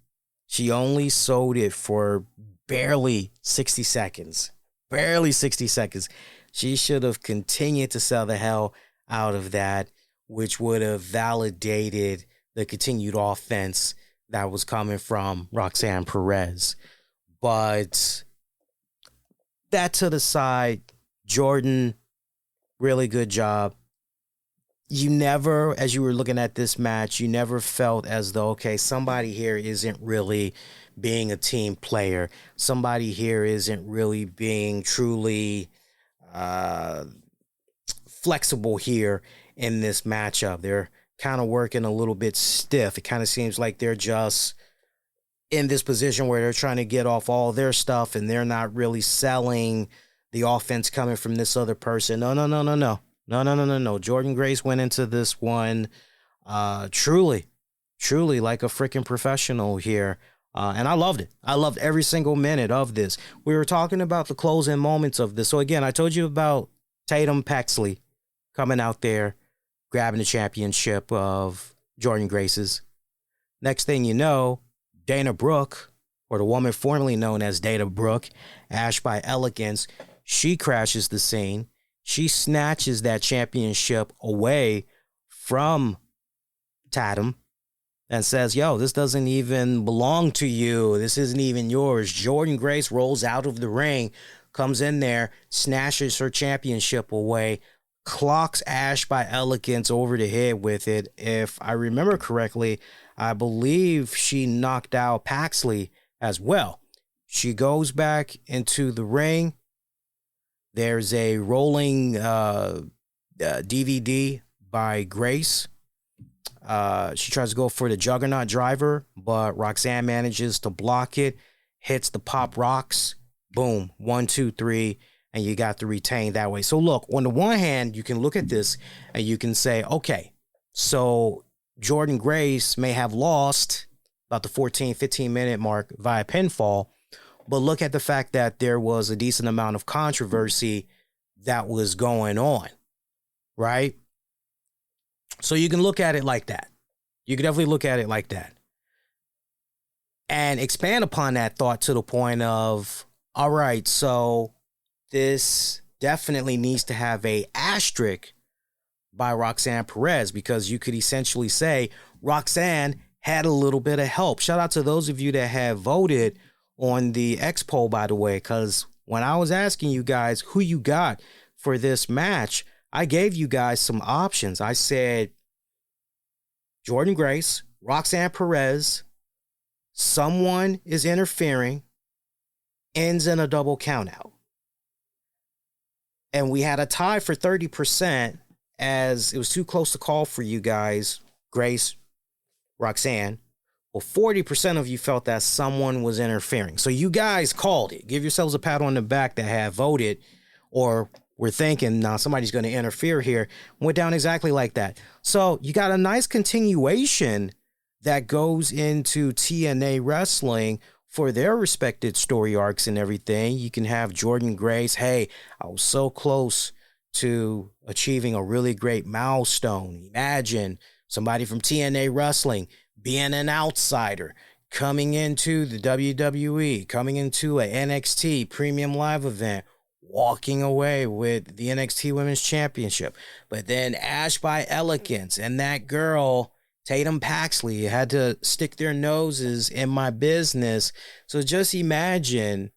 She only sold it for barely 60 seconds. Barely 60 seconds. She should have continued to sell the hell out of that, which would have validated the continued offense that was coming from Roxanne Perez. But that to the side, Jordynne, really good job. You never, as you were looking at this match, you never felt as though, okay, somebody here isn't really being a team player. Somebody here isn't really being truly flexible here in this matchup. kind of working a little bit stiff. It kind of seems like they're just in this position where they're trying to get off all their stuff and they're not really selling the offense coming from this other person. No. Jordynne Grace went into this one truly like a freaking professional here. And I loved it. I loved every single minute of this. We were talking about the closing moments of this. So again, I told you about Tatum Paxley coming out there, grabbing the championship of Jordynne Grace's. Next thing you know, Dana Brooke, or the woman formerly known as Dana Brooke, Ash by Elegance, she crashes the scene. She snatches that championship away from Tatum and says, yo, this doesn't even belong to you. This isn't even yours. Jordynne Grace rolls out of the ring, comes in there, snatches her championship away, clocks Ash by Elegance over the head with it. If I remember correctly, I believe she knocked out Paxley as well. She goes back into the ring. There's a rolling DVD by Grace. She tries to go for the Juggernaut driver, but Roxanne manages to block it, hits the Pop Rocks. Boom, 1, 2, 3, and you got to retain that way. So look, on the one hand, you can look at this and you can say, okay, so Jordynne Grace may have lost about the 14, 15-minute mark via pinfall, but look at the fact that there was a decent amount of controversy that was going on, right? So you can look at it like that. You can definitely look at it like that. And expand upon that thought to the point of, all right, so this definitely needs to have a asterisk by Roxanne Perez, because you could essentially say Roxanne had a little bit of help. Shout out to those of you that have voted on the X poll, by the way, because when I was asking you guys who you got for this match, I gave you guys some options. I said Jordynne Grace, Roxanne Perez, someone is interfering, ends in a double countout. And we had a tie for 30%, as it was too close to call for you guys, Grace, Roxanne. Well, 40% of you felt that someone was interfering. So you guys called it. Give yourselves a pat on the back that have voted or were thinking, nah, somebody's going to interfere here. Went down exactly like that. So you got a nice continuation that goes into TNA Wrestling for their respected story arcs and everything. You can have Jordynne Grace. Hey, I was so close to achieving a really great milestone. Imagine somebody from TNA Wrestling being an outsider, coming into the WWE, coming into a NXT Premium Live event, walking away with the NXT Women's Championship. But then Ash by Elegance and that girl, Tatum Paxley, had to stick their noses in my business. So just imagine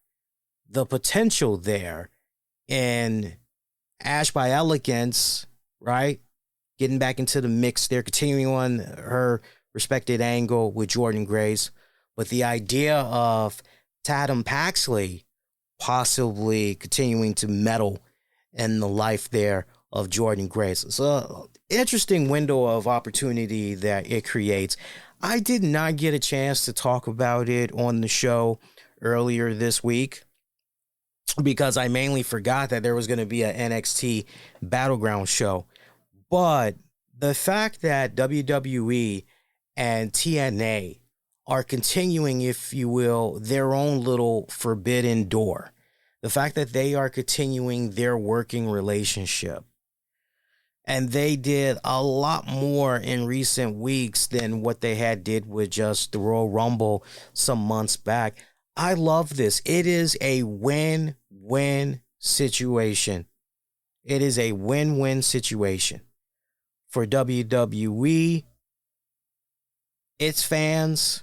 the potential there in Ash by Elegance, right? Getting back into the mix there, continuing on her respected angle with Jordynne Grace. But the idea of Tatum Paxley possibly continuing to meddle in the life there of Jordynne Grace. It's an interesting window of opportunity that it creates. I did not get a chance to talk about it on the show earlier this week because I mainly forgot that there was going to be an NXT Battleground show. But the fact that WWE and TNA are continuing, if you will, their own little forbidden door. The fact that they are continuing their working relationship. And they did a lot more in recent weeks than what they had did with just the Royal Rumble some months back. I love this. It is a win-win situation. It is a win-win situation for WWE, its fans,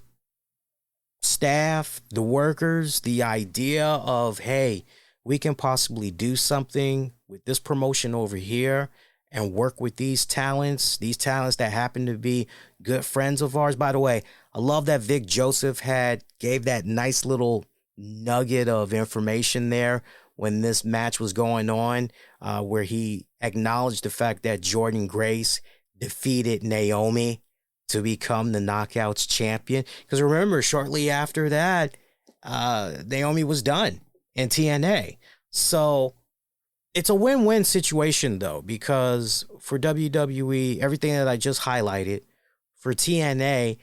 staff, the workers. The idea of, hey, we can possibly do something with this promotion over here and work with these talents that happen to be good friends of ours. By the way, I love that Vic Joseph gave that nice little nugget of information there when this match was going on, where he acknowledged the fact that Jordynne Grace defeated Naomi to become the Knockouts champion. Because remember, shortly after that, Naomi was done in TNA. So it's a win-win situation, though, because for WWE, everything that I just highlighted, for TNA,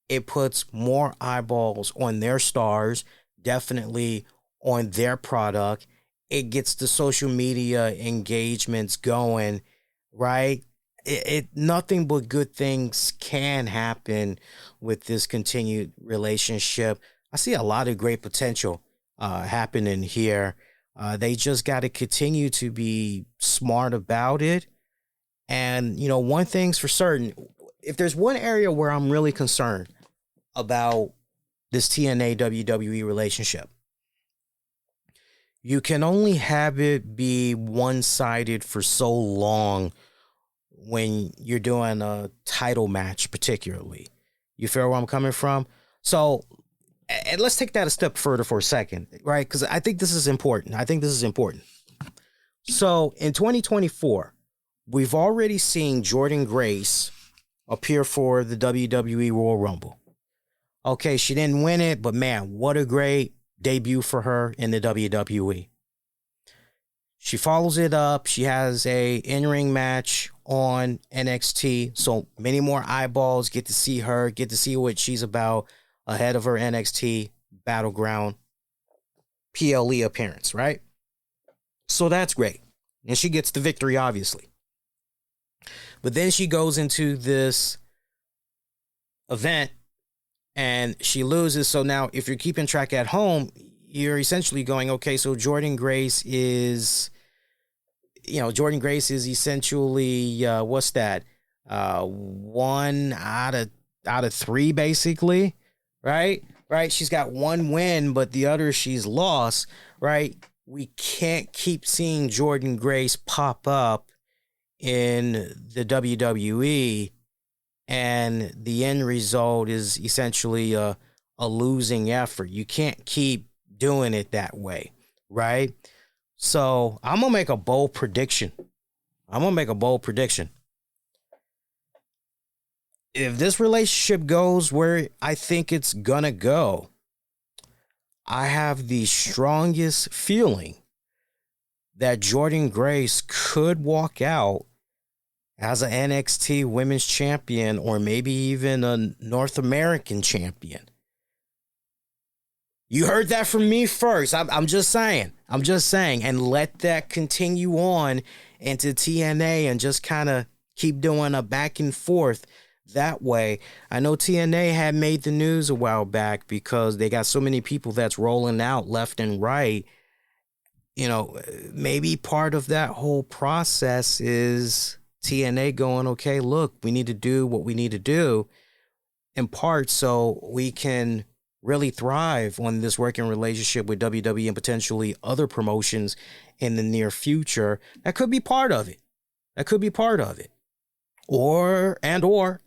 it puts more eyeballs on their stars, definitely on their product. It gets the social media engagements going, right? Nothing but good things can happen with this continued relationship. I see a lot of great potential happening here. They just got to continue to be smart about it. And, you know, one thing's for certain, if there's one area where I'm really concerned about this TNA WWE relationship, you can only have it be one-sided for so long when you're doing a title match, particularly. You feel where I'm coming from? So, and let's take that a step further for a second, right? Because I think this is important. So, in 2024, we've already seen Jordynne Grace appear for the WWE Royal Rumble. Okay, she didn't win it, but man, what a great debut for her in the WWE. She follows it up. She has a in-ring match on NXT. So many more eyeballs get to see her, get to see what she's about ahead of her NXT Battleground PLE appearance, right? So that's great. And she gets the victory, obviously. But then she goes into this event and she loses. So now if you're keeping track at home, you're essentially going, okay, so Jordynne Grace is essentially, what's that? 1 out of 3, basically, right? Right. She's got one win, but the other she's lost, right? We can't keep seeing Jordynne Grace pop up in the WWE, and the end result is essentially a losing effort. You can't keep doing it that way, right? So I'm going to make a bold prediction. If this relationship goes where I think it's going to go, I have the strongest feeling that Jordynne Grace could walk out as an NXT Women's Champion or maybe even a North American Champion. You heard that from me first. I'm just saying. And let that continue on into TNA and just kind of keep doing a back and forth that way. I know TNA had made the news a while back because they got so many people that's rolling out left and right. You know, maybe part of that whole process is TNA going, okay, look, we need to do what we need to do in part so we can really thrive on this working relationship with WWE and potentially other promotions in the near future. That could be part of it. Or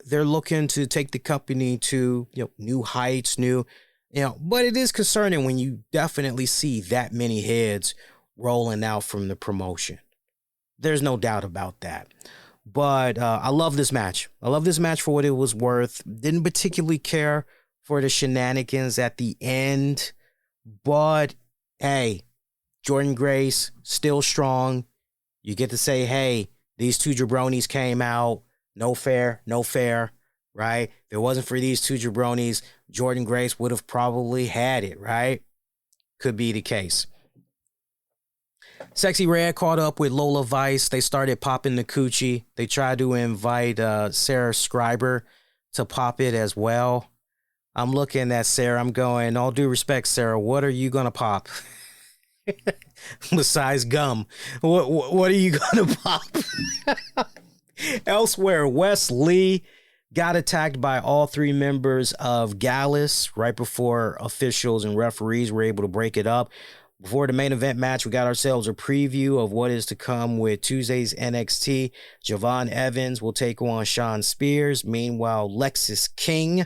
they're looking to take the company to, new heights, but it is concerning when you definitely see that many heads rolling out from the promotion. There's no doubt about that. But I love this match. For what it was worth. Didn't particularly care for the shenanigans at the end. But, hey, Jordynne Grace, still strong. You get to say, hey, these two jabronis came out. No fair, right? If it wasn't for these two jabronis, Jordynne Grace would have probably had it, right? Could be the case. Sexy Red caught up with Lola Vice. They started popping the coochie. They tried to invite Sarah Scriber to pop it as well. I'm looking at Sarah. I'm going, all due respect, Sarah, what are you going to pop? Besides gum. What are you going to pop? Elsewhere, Wes Lee got attacked by all three members of Gallows right before officials and referees were able to break it up. Before the main event match, we got ourselves a preview of what is to come with Tuesday's NXT. Javon Evans will take on Sean Spears. Meanwhile, Lexis King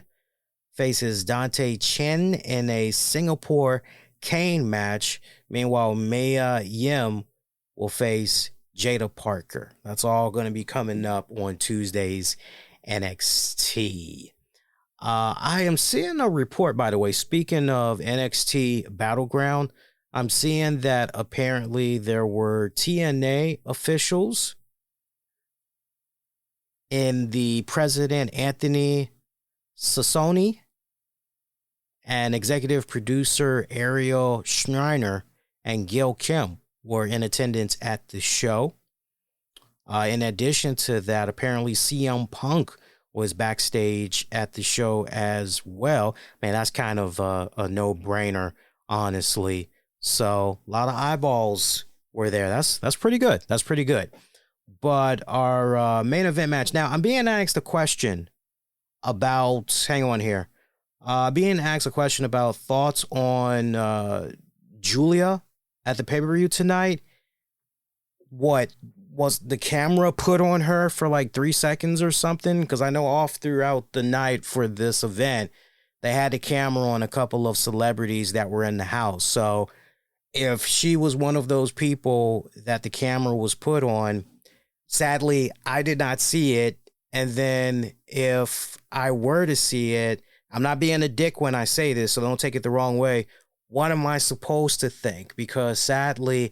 faces Dante Chen in a Singapore cane match. Meanwhile, Mia Yim will face Jaida Parker. That's all going to be coming up on Tuesday's NXT. I am seeing a report, by the way, speaking of NXT Battleground, I'm seeing that apparently there were TNA officials in the President Anthony Sassoni and executive producer Ariel Schreiner and Gail Kim were in attendance at the show. In addition to that, apparently CM Punk was backstage at the show as well. Man, that's kind of a no-brainer, honestly. So a lot of eyeballs were there. That's pretty good. That's pretty good. But our main event match. Now, I'm being asked a question about, hang on here. Being asked a question about thoughts on Julia at the pay-per-view tonight. What was the camera put on her for like 3 seconds or something? Because I know off throughout the night for this event, they had the camera on a couple of celebrities that were in the house. So if she was one of those people that the camera was put on, sadly, I did not see it. And then if I were to see it, I'm not being a dick when I say this, so don't take it the wrong way. What am I supposed to think? Because sadly,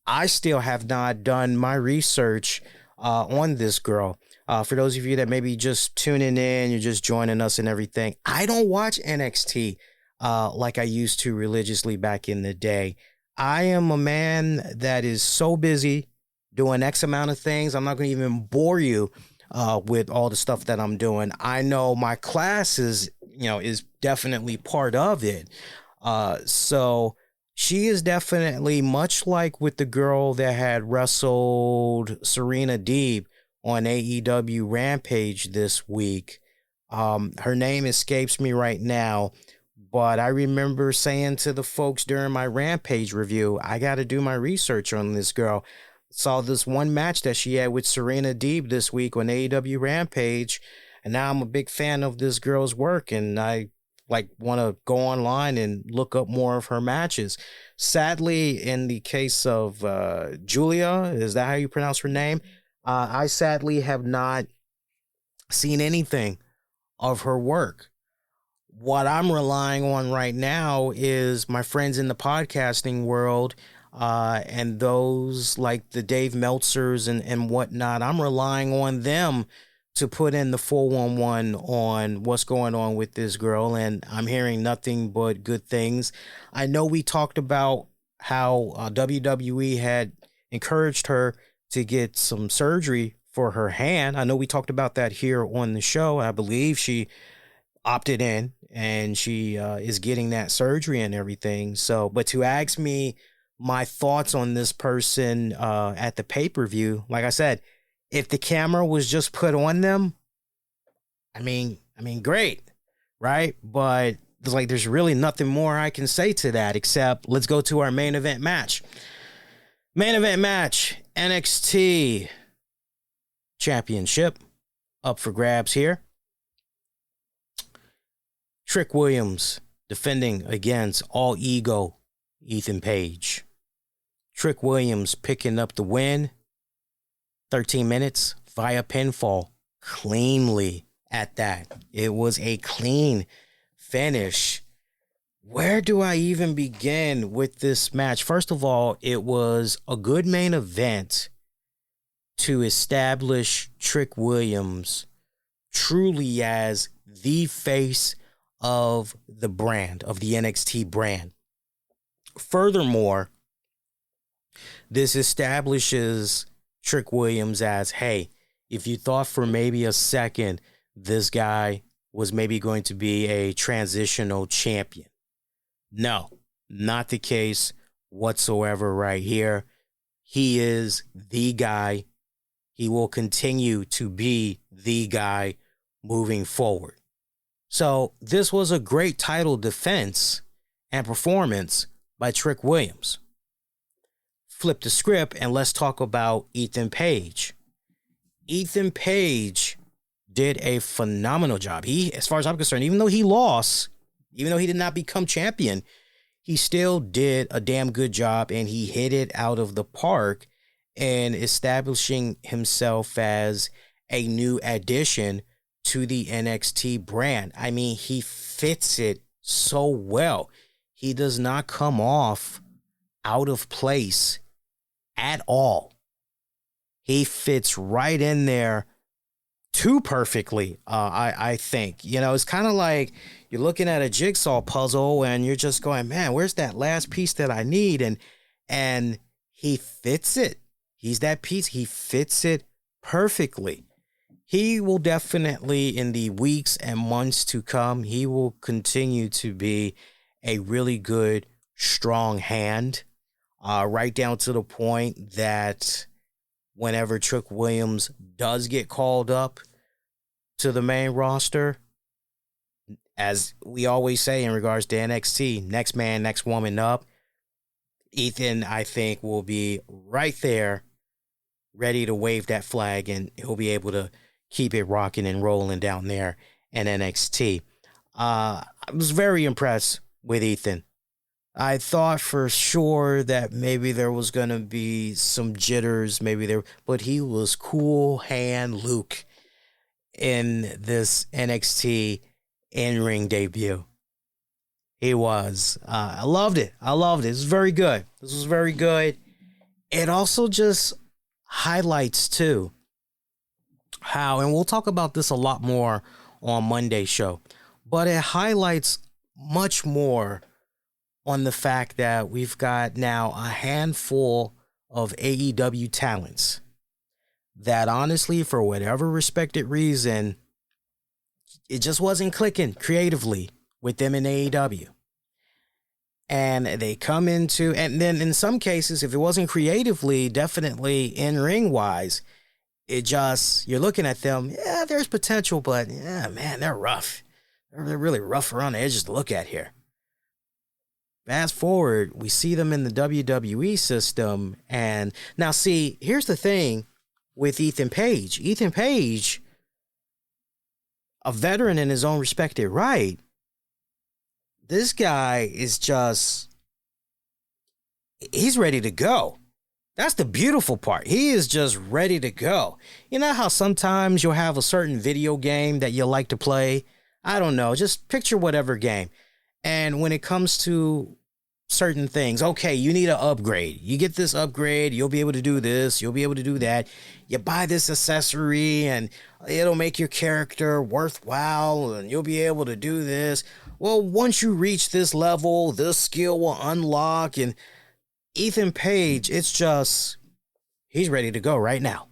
I still have not done my research on this girl. For those of you that may be just tuning in, you're just joining us and everything. I don't watch NXT like I used to religiously back in the day. I am a man that is so busy doing X amount of things. I'm not going to even bore you with all the stuff that I'm doing. I know my class is definitely part of it. So she is definitely much like with the girl that had wrestled Serena Deeb on AEW Rampage this week. Her name escapes me right now, but I remember saying to the folks during my Rampage review, I got to do my research on this girl. Saw this one match that she had with Serena Deeb this week on AEW Rampage, and now I'm a big fan of this girl's work, and I want to go online and look up more of her matches. Sadly, in the case of Julia, is that how you pronounce her name? I sadly have not seen anything of her work. What I'm relying on right now is my friends in the podcasting world and those like the Dave Meltzers and whatnot. I'm relying on them to put in the 411 on what's going on with this girl, and I'm hearing nothing but good things. I know we talked about how WWE had encouraged her to get some surgery for her hand. I know we talked about that here on the show. I believe she opted in and she is getting that surgery and everything. So, but to ask me my thoughts on this person at the pay-per-view, like I said, if the camera was just put on them, I mean, great, right? But there's really nothing more I can say to that except let's go to our main event match. Main event match, NXT Championship up for grabs here. Trick Williams defending against All Ego Ethan Page. Trick Williams picking up the win. 13 minutes via pinfall, cleanly at that. It was a clean finish. Where do I even begin with this match? First of all, it was a good main event to establish Trick Williams truly as the face of the brand, of the NXT brand. Furthermore, this establishes Trick Williams as, hey, if you thought for maybe a second this guy was maybe going to be a transitional champion. No, not the case whatsoever right here. He is the guy. He will continue to be the guy moving forward. So this was a great title defense and performance by Trick Williams. Flip the script and let's talk about Ethan Page. Ethan Page did a phenomenal job. He, as far as I'm concerned, even though he lost, even though he did not become champion, he still did a damn good job and he hit it out of the park in establishing himself as a new addition to the NXT brand. I mean, he fits it so well. He does not come off out of place at all. He fits right in there too perfectly, I think. You know, it's kind of like you're looking at a jigsaw puzzle and you're just going, man, where's that last piece that I need? And he fits it. He's that piece. He fits it perfectly. He will definitely, in the weeks and months to come, he will continue to be a really good, strong hand, right down to the point that whenever Trick Williams does get called up to the main roster, as we always say in regards to NXT, next man, next woman up, Ethan, I think, will be right there, ready to wave that flag, and he'll be able to keep it rocking and rolling down there in NXT. I was very impressed with Ethan. I thought for sure that maybe there was going to be some jitters, but he was cool hand Luke in this NXT in-ring debut. He was. I loved it. This was very good. It also just highlights too how, and we'll talk about this a lot more on Monday's show, but it highlights much more on the fact that we've got now a handful of AEW talents that honestly, for whatever respected reason, it just wasn't clicking creatively with them in AEW. And they come into, and then in some cases, if it wasn't creatively, definitely in ring wise, it just, you're looking at them, yeah, there's potential, but yeah, man, they're rough. They're really rough around the edges to look at here. Fast forward, we see them in the WWE system. And now see, here's the thing with Ethan Page. Ethan Page, a veteran in his own respected right, this guy is just, he's ready to go. That's the beautiful part. He is just ready to go. You know how sometimes you'll have a certain video game that you like to play? I don't know, just picture whatever game. And when it comes to certain things, okay, you need an upgrade. You get this upgrade, you'll be able to do this, you'll be able to do that. You buy this accessory and it'll make your character worthwhile and you'll be able to do this. Well, once you reach this level, this skill will unlock. And Ethan Page, it's just, he's ready to go right now.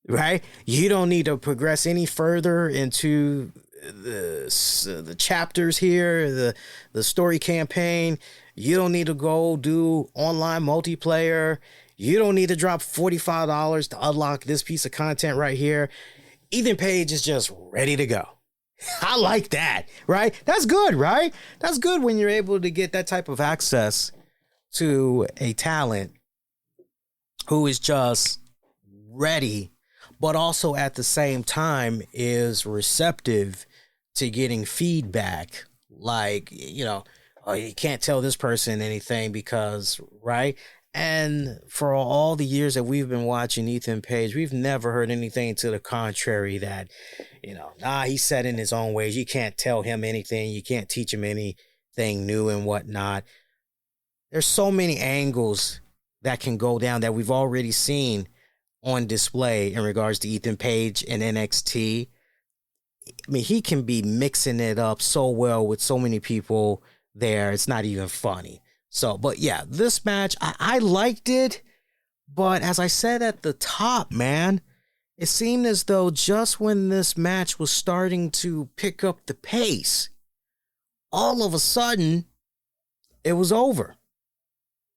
Right? You don't need to progress any further into the chapters here, the story campaign. You don't need to go do online multiplayer. You don't need to drop $45 to unlock this piece of content right here. Ethan Page is just ready to go. I like that, right? That's good, right? That's good when you're able to get that type of access to a talent who is just ready, but also at the same time is receptive to getting feedback. Like, you know, oh, you can't tell this person anything because, right? And for all the years that we've been watching Ethan Page, we've never heard anything to the contrary that, you know, he's set in his own ways. You can't tell him anything. You can't teach him anything new and whatnot. There's so many angles that can go down that we've already seen on display in regards to Ethan Page and NXT. I mean, he can be mixing it up so well with so many people there. It's not even funny. So, but yeah, this match, I liked it. But as I said at the top, man, it seemed as though just when this match was starting to pick up the pace, all of a sudden, it was over.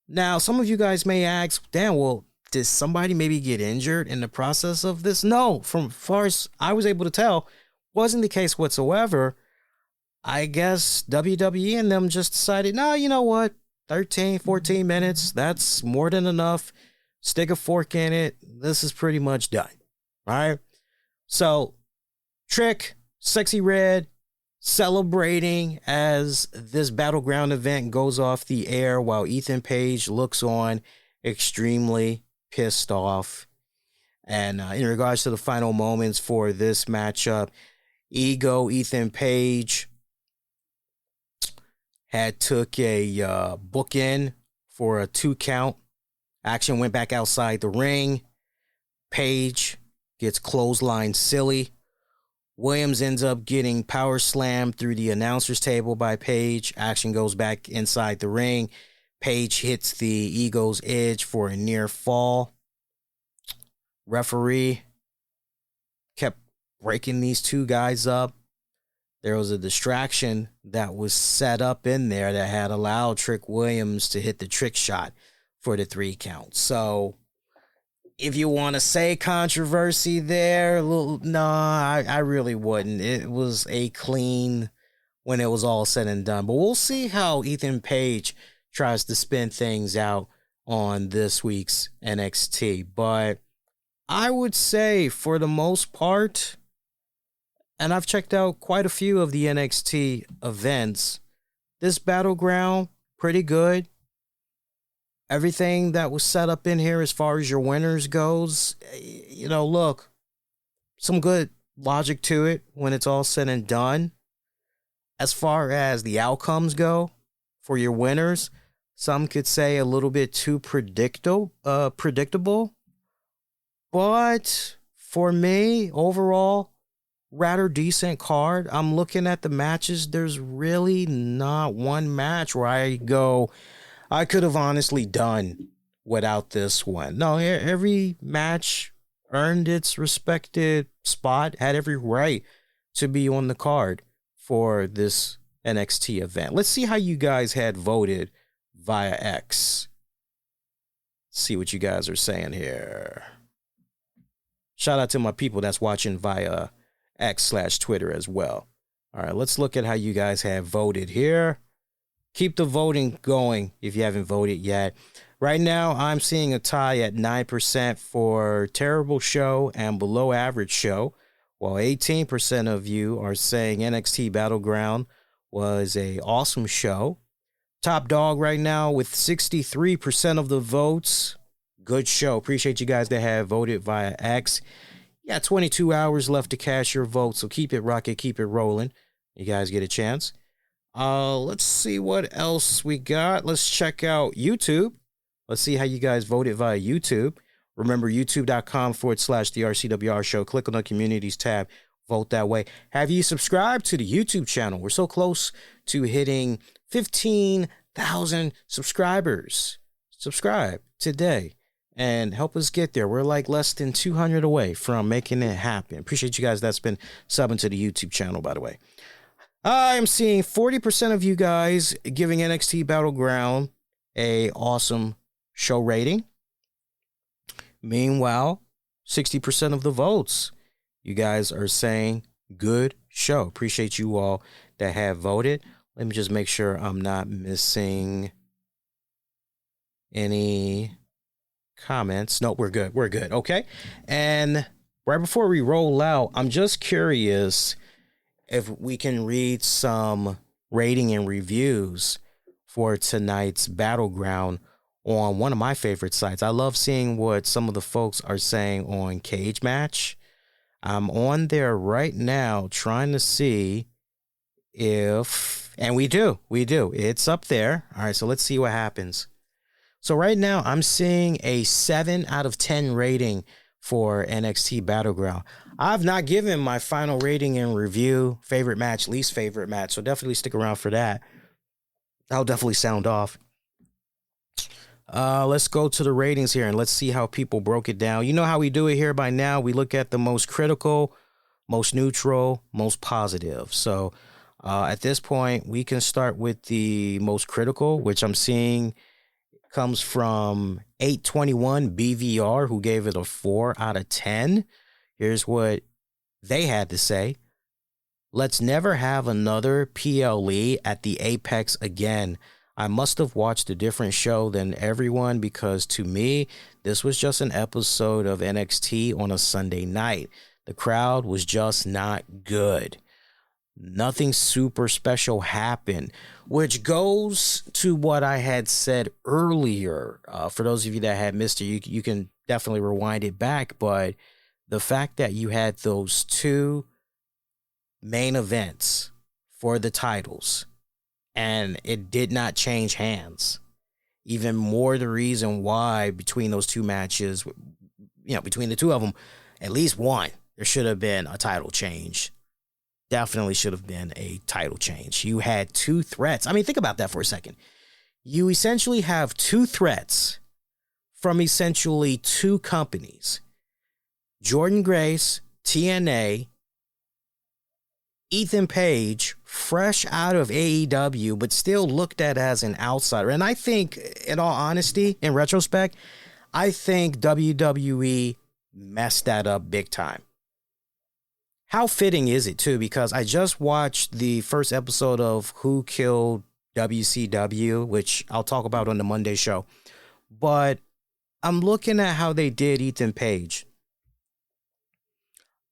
Now, some of you guys may ask, damn, well, did somebody maybe get injured in the process of this? No, from far as I was able to tell, wasn't the case whatsoever. I guess WWE and them just decided, no, you know what? 13, 14 minutes, that's more than enough. Stick a fork in it. This is pretty much done. All right? So, Trick, Sexy Red, celebrating as this Battleground event goes off the air while Ethan Page looks on extremely pissed off. And in regards to the final moments for this matchup, Ego, Ethan Page had took a bookend for a 2 count. Axiom went back outside the ring. Page gets clotheslined silly. Williams ends up getting power slammed through the announcer's table by Page. Axiom goes back inside the ring. Page hits the Ego's edge for a near fall. Referee kept breaking these two guys up. There was a distraction that was set up in there that had allowed Trick Williams to hit the trick shot for the 3 count. So if you want to say controversy there, I really wouldn't. It was a clean when it was all said and done. But we'll see how Ethan Page tries to spin things out on this week's NXT. But I would say for the most part, and I've checked out quite a few of the NXT events, this Battleground, pretty good. Everything that was set up in here as far as your winners goes, look, some good logic to it when it's all said and done. As far as the outcomes go for your winners, some could say a little bit too predictable. But for me, overall, rather decent card. I'm looking at the matches. There's really not one match where I go, I could have honestly done without this one. No, every match earned its respected spot, had every right to be on the card for this NXT event. Let's see how you guys had voted via X. See what you guys are saying here. Shout out to my people that's watching via X/Twitter as well. All right, let's look at how you guys have voted here. Keep the voting going if you haven't voted yet. Right now, I'm seeing a tie at 9% for terrible show and below average show, while 18% of you are saying NXT Battleground was a awesome show. Top dog right now with 63% of the votes. Good show. Appreciate you guys that have voted via X. You got 22 hours left to cast your vote, so keep it rocking, keep it rolling. You guys get a chance. Let's see what else we got. Let's check out YouTube. Let's see how you guys voted via YouTube. Remember, youtube.com/the RCWR show. Click on the communities tab. Vote that way. Have you subscribed to the YouTube channel? We're so close to hitting 15,000 subscribers. Subscribe today and help us get there. We're like less than 200 away from making it happen. Appreciate you guys that's been subbing to the YouTube channel, by the way. I'm seeing 40% of you guys giving NXT Battleground a awesome show rating. Meanwhile, 60% of the votes, you guys are saying good show. Appreciate you all that have voted. Let me just make sure I'm not missing any comments. No, we're good. We're good. Okay. And right before we roll out, I'm just curious if we can read some rating and reviews for tonight's Battleground on one of my favorite sites. I love seeing what some of the folks are saying on Cage Match. I'm on there right now trying to see if, and we do. It's up there. All right, so let's see what happens. So right now I'm seeing a 7 out of 10 rating for NXT Battleground. I've not given my final rating and review, favorite match, least favorite match, so definitely stick around for that. I'll definitely sound off. Let's go to the ratings here and let's see how people broke it down. You know how we do it here by now. We look at the most critical, most neutral, most positive. So at this point, we can start with the most critical, which I'm seeing comes from 821 BVR, who gave it a 4 out of 10. Here's what they had to say. Let's never have another PLE at the Apex again. I must have watched a different show than everyone because to me, this was just an episode of NXT on a Sunday night. The crowd was just not good. Nothing super special happened, which goes to what I had said earlier. For those of you that had missed it, you can definitely rewind it back. But the fact that you had those two main events for the titles and it did not change hands, even more the reason why between those two matches, between the two of them, at least one, there should have been a title change. Definitely should have been a title change. You had two threats. I mean, think about that for a second. You essentially have two threats from essentially two companies. Jordynne Grace, TNA, Ethan Page, fresh out of AEW, but still looked at as an outsider. And I think, in all honesty, in retrospect, I think WWE messed that up big time. How fitting is it, too? Because I just watched the first episode of Who Killed WCW, which I'll talk about on the Monday show. But I'm looking at how they did Ethan Page.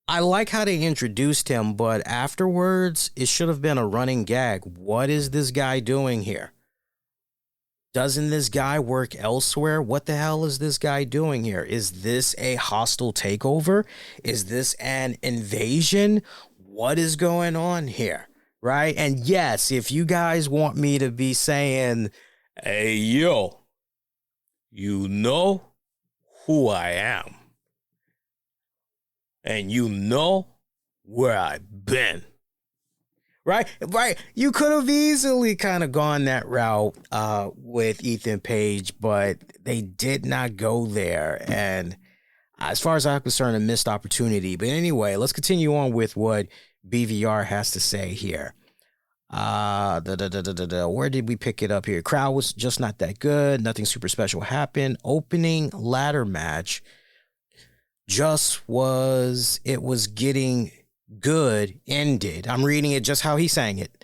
I like how they introduced him, but afterwards, it should have been a running gag. What is this guy doing here? Doesn't this guy work elsewhere? What the hell is this guy doing here? Is this a hostile takeover? Is this an invasion? What is going on here? Right? And yes, if you guys want me to be saying, hey, yo, you know who I am. And you know where I've been. Right. You could have easily kind of gone that route with Ethan Page, but they did not go there. And as far as I'm concerned, a missed opportunity. But anyway, let's continue on with what BVR has to say here. Where did we pick it up here? Crowd was just not that good. Nothing super special happened. Opening ladder match it was getting good, ended. I'm reading it just how he's saying it.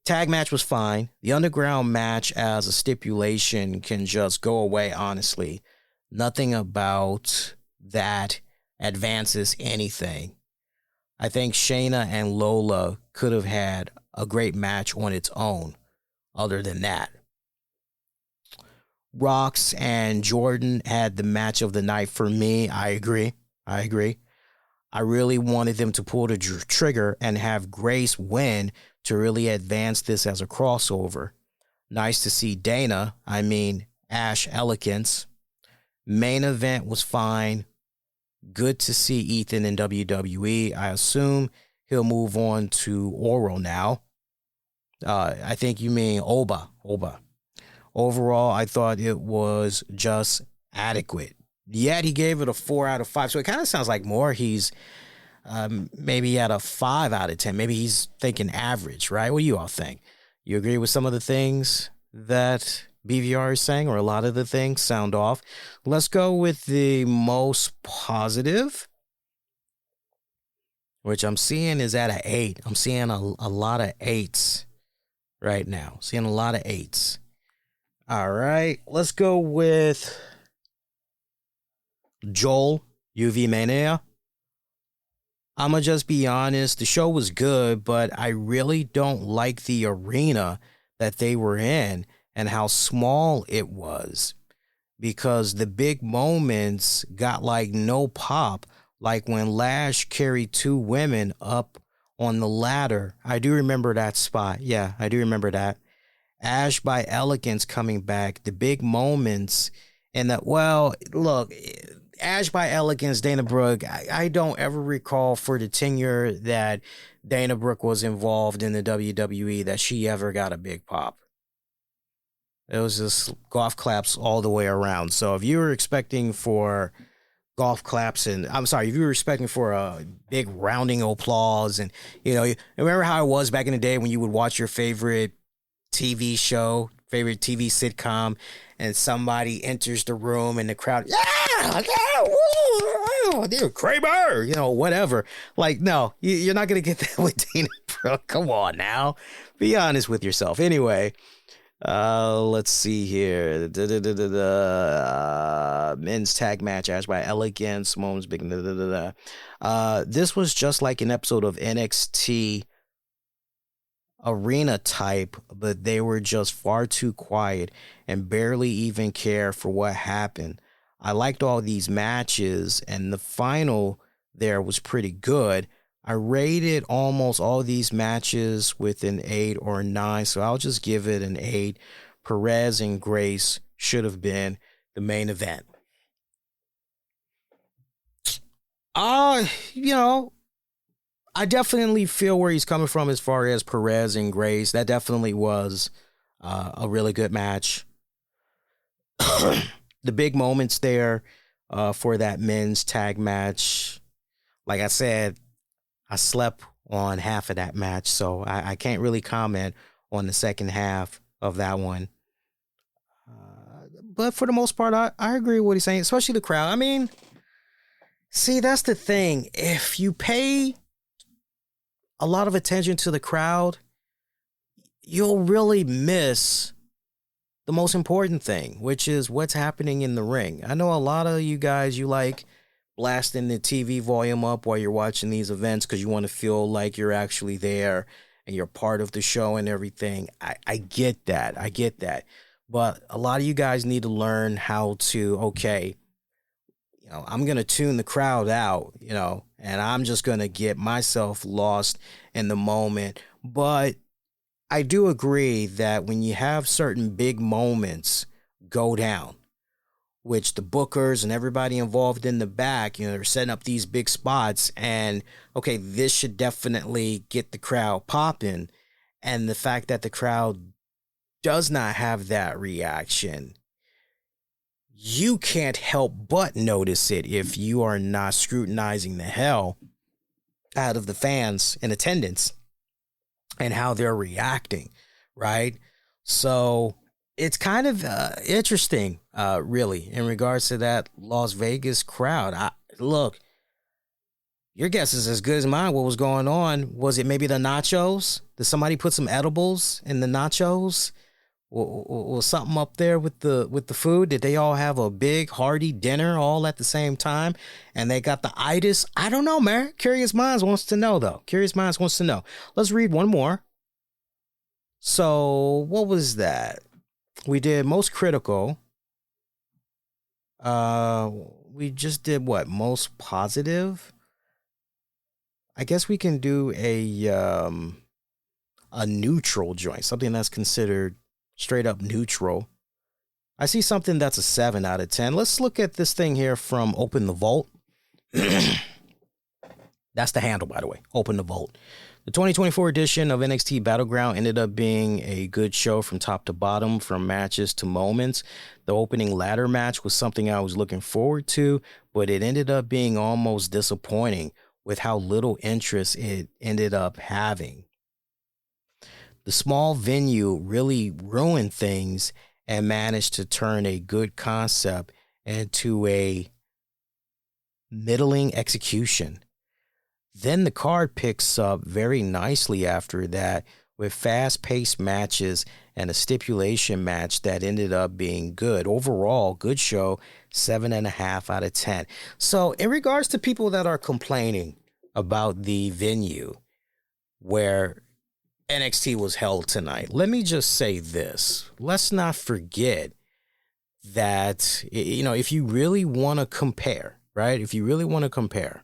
Tag match was fine. The underground match as a stipulation can just go away, honestly. Nothing about that advances anything. I think Shayna and Lola could have had a great match on its own, other than that. Rox and Jordynne had the match of the night for me. I agree. I really wanted them to pull the trigger and have Grace win to really advance this as a crossover. Nice to see Ash Elegance. Main event was fine. Good to see Ethan in WWE. I assume he'll move on to Oral now. I think you mean Oba. Overall, I thought it was just adequate. Yet he gave it a 4 out of 5. So it kind of sounds like more he's maybe at a 5 out of 10. Maybe he's thinking average, right? What do you all think? You agree with some of the things that BVR is saying, or a lot of the things sound off? Let's go with the most positive, which I'm seeing is at an 8. I'm seeing a lot of 8s right now. Seeing a lot of 8s. All right, let's go with Joel, UV Mania. I'ma just be honest, the show was good, but I really don't like the arena that they were in and how small it was, because the big moments got like no pop, like when Lash carried 2 women up on the ladder. I do remember that spot. Yeah, I do remember that. Ash by Elegance coming back, the big moments, and that, well, look, Ash by Elegance, Dana Brooke, I don't ever recall for the tenure that Dana Brooke was involved in the WWE that she ever got a big pop. It was just golf claps all the way around. So if you were expecting for golf claps if you were expecting for a big rounding applause, and, you remember how it was back in the day when you would watch your favorite TV show, favorite TV sitcom, and somebody enters the room and the crowd, Kramer, whatever. Like, no, you're not going to get that with Dana Brooke. Come on now. Be honest with yourself. Anyway, let's see here. Men's tag match, Ash by Elegance, Moans big. This was just like an episode of NXT arena type, but they were just far too quiet and barely even care for what happened. I liked all these matches, and the final there was pretty good. I rated almost all these matches with an 8 or a 9, so I'll just give it an 8. Perez and Grace should have been the main event. You know, I definitely feel where he's coming from as far as Perez and Grace. That definitely was a really good match. The big moments there for that men's tag match. Like I said, I slept on half of that match, so I can't really comment on the second half of that one. But for the most part, I agree with what he's saying, especially the crowd. I mean, see, that's the thing. If you pay a lot of attention to the crowd, you'll really miss the most important thing, which is what's happening in the ring. I know a lot of you guys, you like blasting the TV volume up while you're watching these events because you want to feel like you're actually there and you're part of the show and everything. I get that. I get that. But a lot of you guys need to learn how to, okay, you know, I'm going to tune the crowd out, you know, and I'm just going to get myself lost in the moment. But I do agree that when you have certain big moments go down, which the bookers and everybody involved in the back, you know, they're setting up these big spots and, okay, this should definitely get the crowd popping. And the fact that the crowd does not have that reaction, you can't help but notice it if you are not scrutinizing the hell out of the fans in attendance and how they're reacting, right? So it's kind of interesting, really, in regards to that Las Vegas crowd. Look, your guess is as good as mine. What was going on? Was it maybe the nachos? Did somebody put some edibles in the nachos? Was something up there with the food? Did they all have a big hearty dinner all at the same time and they got the itis? I don't know, man. Curious Minds wants to know, though. Curious Minds wants to know. Let's read one more. So what was that? We did most critical. We just did what? Most positive? I guess we can do a neutral joint, something that's considered straight up neutral. I see something that's a 7 out of 10. Let's look at this thing here from Open the Vault. That's the handle, by the way. Open the Vault. The 2024 edition of NXT Battleground ended up being a good show from top to bottom, from matches to moments. The opening ladder match was something I was looking forward to, but it ended up being almost disappointing with how little interest it ended up having. The small venue really ruined things and managed to turn a good concept into a middling execution. Then the card picks up very nicely after that with fast-paced matches and a stipulation match that ended up being good. Overall, good show, 7.5 out of 10. So in regards to people that are complaining about the venue where NXT was held tonight, let me just say this. Let's not forget that, you know, if you really want to compare, right? If you really want to compare,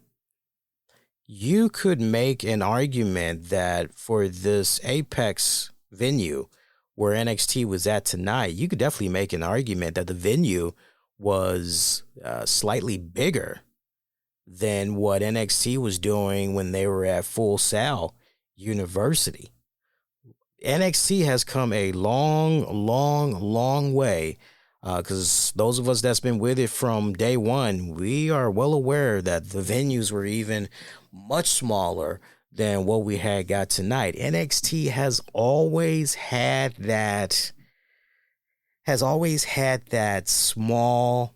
you could make an argument that for this Apex venue where NXT was at tonight, you could definitely make an argument that the venue was slightly bigger than what NXT was doing when they were at Full Sail University. NXT has come a long way, because those of us that's been with it from day one, we are well aware that the venues were even much smaller than what we had got tonight. NXT has always had that small,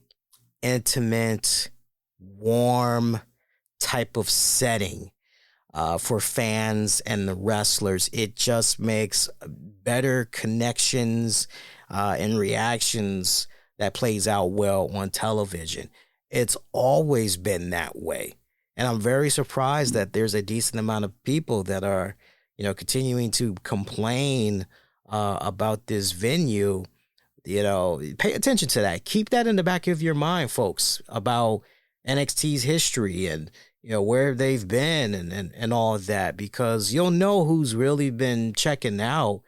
intimate, warm type of setting for fans and the wrestlers. It just makes better connections and reactions that plays out well on television. It's always been that way. And I'm very surprised that there's a decent amount of people that are, continuing to complain about this venue, pay attention to that. Keep that in the back of your mind, folks, about NXT's history and, where they've been and all of that, because you'll know who's really been checking out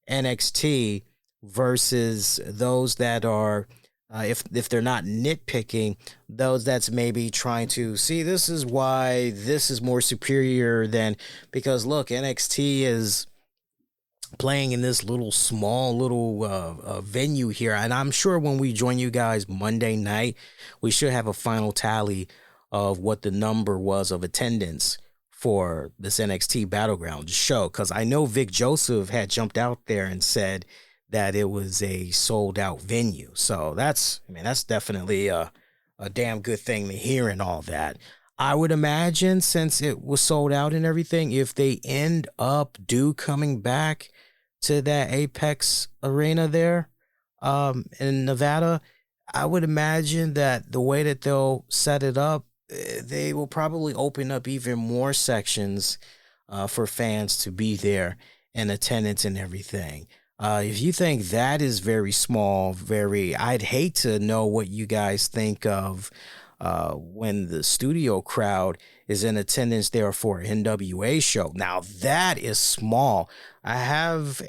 NXT versus those that are, if they're not nitpicking, those that's maybe trying to see this is why this is more superior than, because look, NXT is playing in this small venue here. And I'm sure when we join you guys Monday night, we should have a final tally of what the number was of attendance for this NXT Battleground show. Because I know Vic Joseph had jumped out there and said that it was a sold out venue. So that's definitely a damn good thing to hear and all that. I would imagine, since it was sold out and everything, if they end up coming back to that Apex arena there in Nevada, I would imagine that the way that they'll set it up, they will probably open up even more sections for fans to be there in attendance and everything. If you think that is very small, I'd hate to know what you guys think of when the studio crowd is in attendance there for an NWA show. Now that is small. I have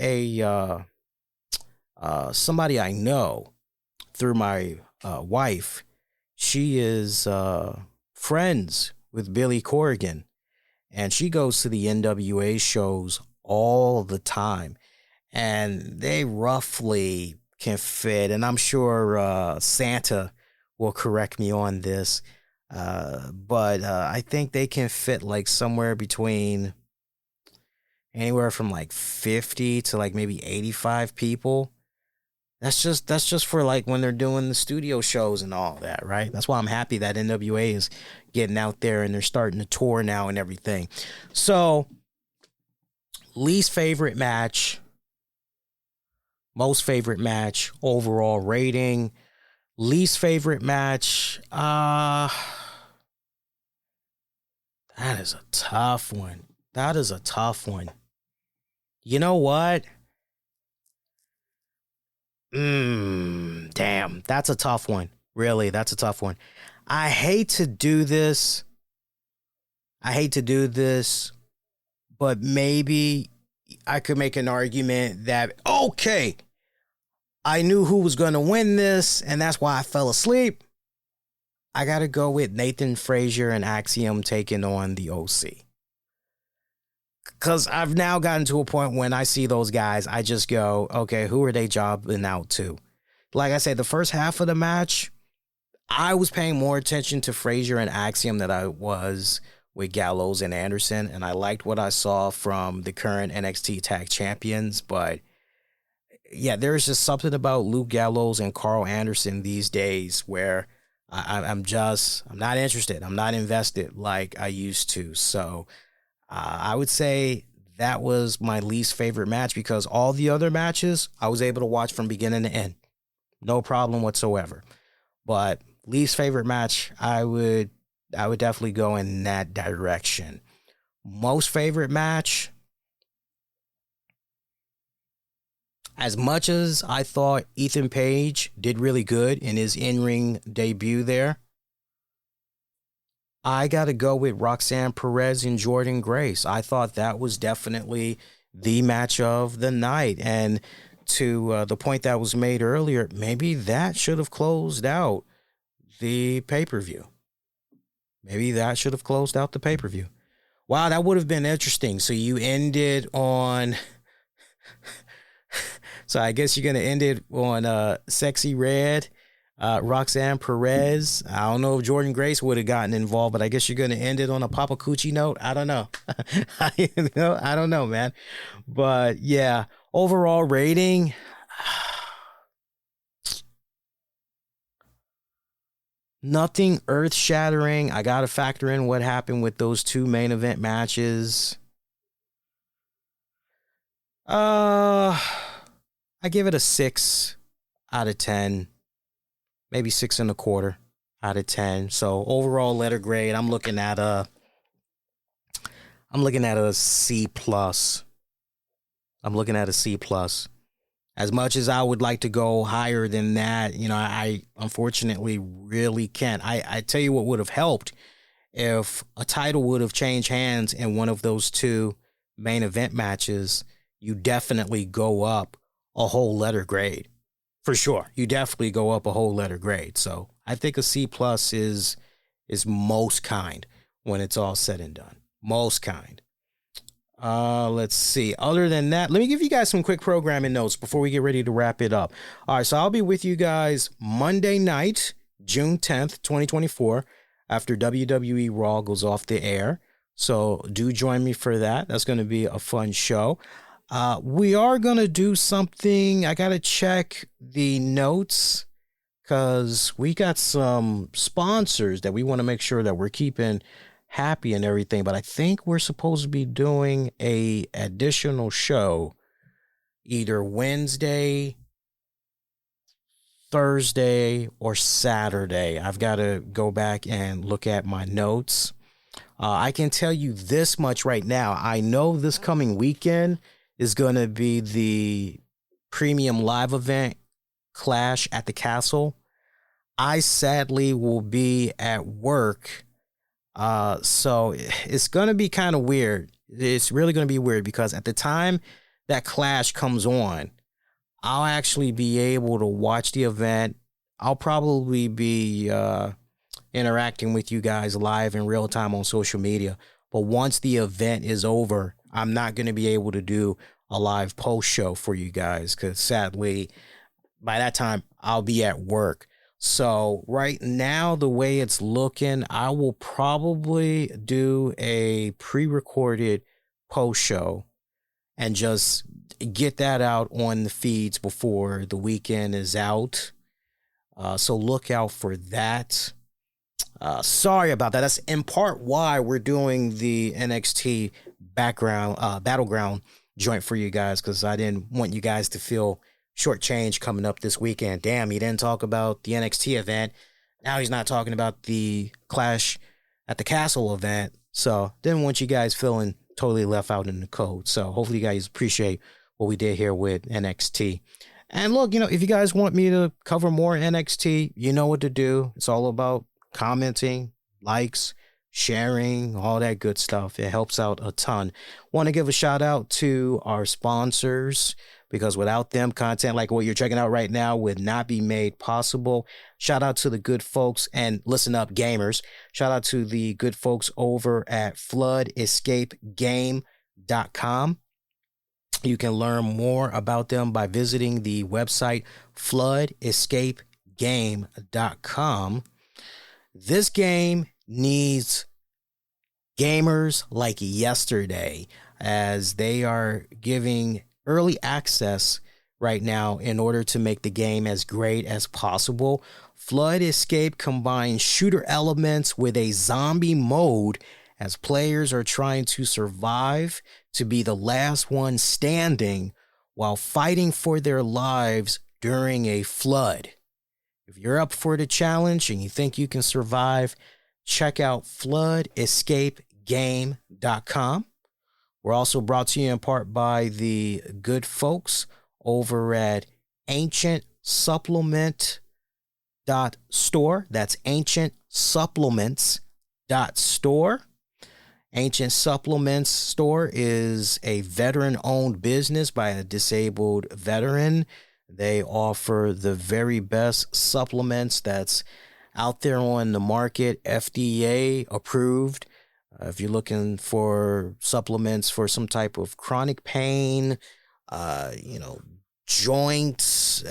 somebody I know through my wife. She is friends with Billy Corrigan, and she goes to the NWA shows all the time, and they roughly can fit, and I'm sure Santa will correct me on this, but I think they can fit like somewhere between anywhere from like 50 to like maybe 85 people. That's just for like when they're doing the studio shows and all that, right? That's why I'm happy that NWA is getting out there and they're starting to tour now and everything. So, least favorite match, most favorite match, overall rating, least favorite match. That is a tough one. You know what? Damn, that's a tough one. Really, that's a tough one. I hate to do this, but maybe I could make an argument that, okay, I knew who was going to win this, and that's why I fell asleep. I got to go with Nathan Frazer and Axiom taking on the OC. Because I've now gotten to a point when I see those guys, I just go, okay, who are they jobbing out to? Like I said, the first half of the match, I was paying more attention to Frazer and Axiom than I was with Gallows and Anderson, and I liked what I saw from the current NXT Tag Champions, but yeah, there's just something about Luke Gallows and Karl Anderson these days where I'm not interested. I'm not invested like I used to. So I would say that was my least favorite match, because all the other matches I was able to watch from beginning to end. No problem whatsoever. But least favorite match, I would definitely go in that direction. Most favorite match, as much as I thought Ethan Page did really good in his in-ring debut there, I got to go with Roxanne Perez and Jordynne Grace. I thought that was definitely the match of the night. And to the point that was made earlier, maybe that should have closed out the pay-per-view. Wow, that would have been interesting. So you ended on... So I guess you're going to end it on Sexy Red, Roxanne Perez. I don't know if Jordynne Grace would have gotten involved, but I guess you're going to end it on a Papa Coochie note. I don't know. I don't know, man. But yeah, overall rating. Nothing earth shattering. I got to factor in what happened with those two main event matches. I give it a 6 out of 10, maybe 6.25 out of 10. So overall letter grade, I'm looking at a C plus I'm looking at a C plus. As much as I would like to go higher than that, I unfortunately really can't. I tell you what would have helped if a title would have changed hands in one of those two main event matches. You definitely go up a whole letter grade. For sure. You definitely go up a whole letter grade. So I think a C plus is most kind when it's all said and done. Most kind. Let's see. Other than that, let me give you guys some quick programming notes before we get ready to wrap it up. All right, so I'll be with you guys Monday night, June 10th, 2024, after WWE Raw goes off the air. So do join me for that. That's going to be a fun show. We are going to do something. I got to check the notes because we got some sponsors that we want to make sure that we're keeping happy and everything, but I think we're supposed to be doing a additional show either Wednesday, Thursday, or Saturday. I've got to go back and look at my notes. I can tell you this much right now. I know this coming weekend is going to be the premium live event Clash at the Castle. I sadly will be at work. So it's going to be kind of weird. It's really going to be weird because at the time that Clash comes on, I'll actually be able to watch the event. I'll probably be interacting with you guys live in real time on social media. But once the event is over, I'm not going to be able to do a live post show for you guys because sadly, by that time, I'll be at work. So right now, the way it's looking, I will probably do a pre-recorded post show and just get that out on the feeds before the weekend is out. So look out for that. Sorry about that. That's in part why we're doing the NXT Battleground joint for you guys, because I didn't want you guys to feel shortchanged coming up this weekend. Damn, he didn't talk about the NXT event. Now he's not talking about the Clash at the Castle event. So didn't want you guys feeling totally left out in the cold. So hopefully you guys appreciate what we did here with NXT. And look, if you guys want me to cover more NXT, you know what to do. It's all about commenting, likes, sharing, all that good stuff. It helps out a ton. Want to give a shout out to our sponsors, because without them, content like what you're checking out right now would not be made possible. Shout out to the good folks, and listen up, gamers. Shout out to the good folks over at floodescapegame.com. You can learn more about them by visiting the website floodescapegame.com. This game needs gamers like yesterday, as they are giving early access right now in order to make the game as great as possible. Flood Escape combines shooter elements with a zombie mode as players are trying to survive to be the last one standing while fighting for their lives during a flood. If you're up for the challenge and you think you can survive, check out floodescapegame.com. We're also brought to you in part by the good folks over at Ancient Supplement.store. That's Ancient Supplements.store. Ancient Supplements Store is a veteran-owned business by a disabled veteran. They offer the very best supplements that's out there on the market, FDA approved. If you're looking for supplements for some type of chronic pain, joints,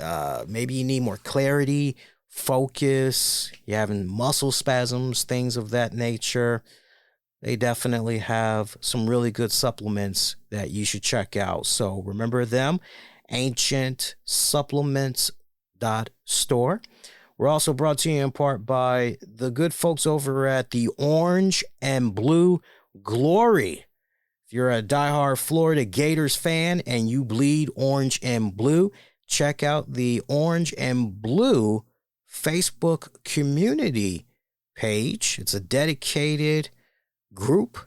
maybe you need more clarity, focus, you're having muscle spasms, things of that nature, they definitely have some really good supplements that you should check out. So remember them, ancientsupplements.store. We're also brought to you in part by the good folks over at the Orange and Blue Glory. If you're a diehard Florida Gators fan and you bleed orange and blue, check out the Orange and Blue Facebook community page. It's a dedicated group,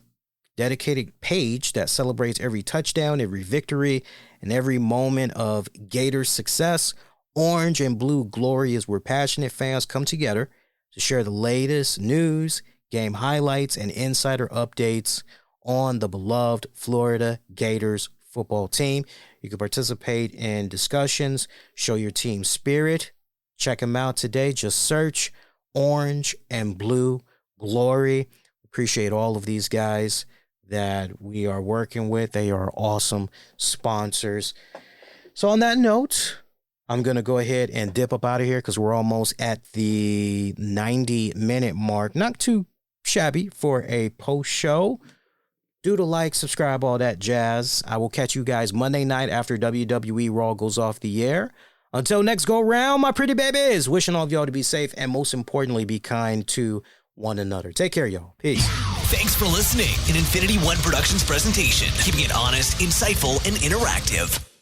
dedicated page that celebrates every touchdown, every victory, In every moment of Gators success, orange and blue glory is where passionate fans come together to share the latest news, game highlights, and insider updates on the beloved Florida Gators football team. You can participate in discussions, show your team spirit. Check them out today. Just search Orange and Blue Glory. Appreciate all of these guys that we are working with. They are awesome sponsors. So on that note, I'm going to go ahead and dip up out of here because we're almost at the 90-minute mark. Not too shabby for a post-show. Do to like, subscribe, all that jazz. I will catch you guys Monday night after WWE Raw goes off the air. Until next go round, my pretty babies. Wishing all of y'all to be safe and most importantly, be kind to one another. Take care, y'all. Peace. Thanks for listening. An Infinity One Productions presentation, keeping it honest, insightful, and interactive.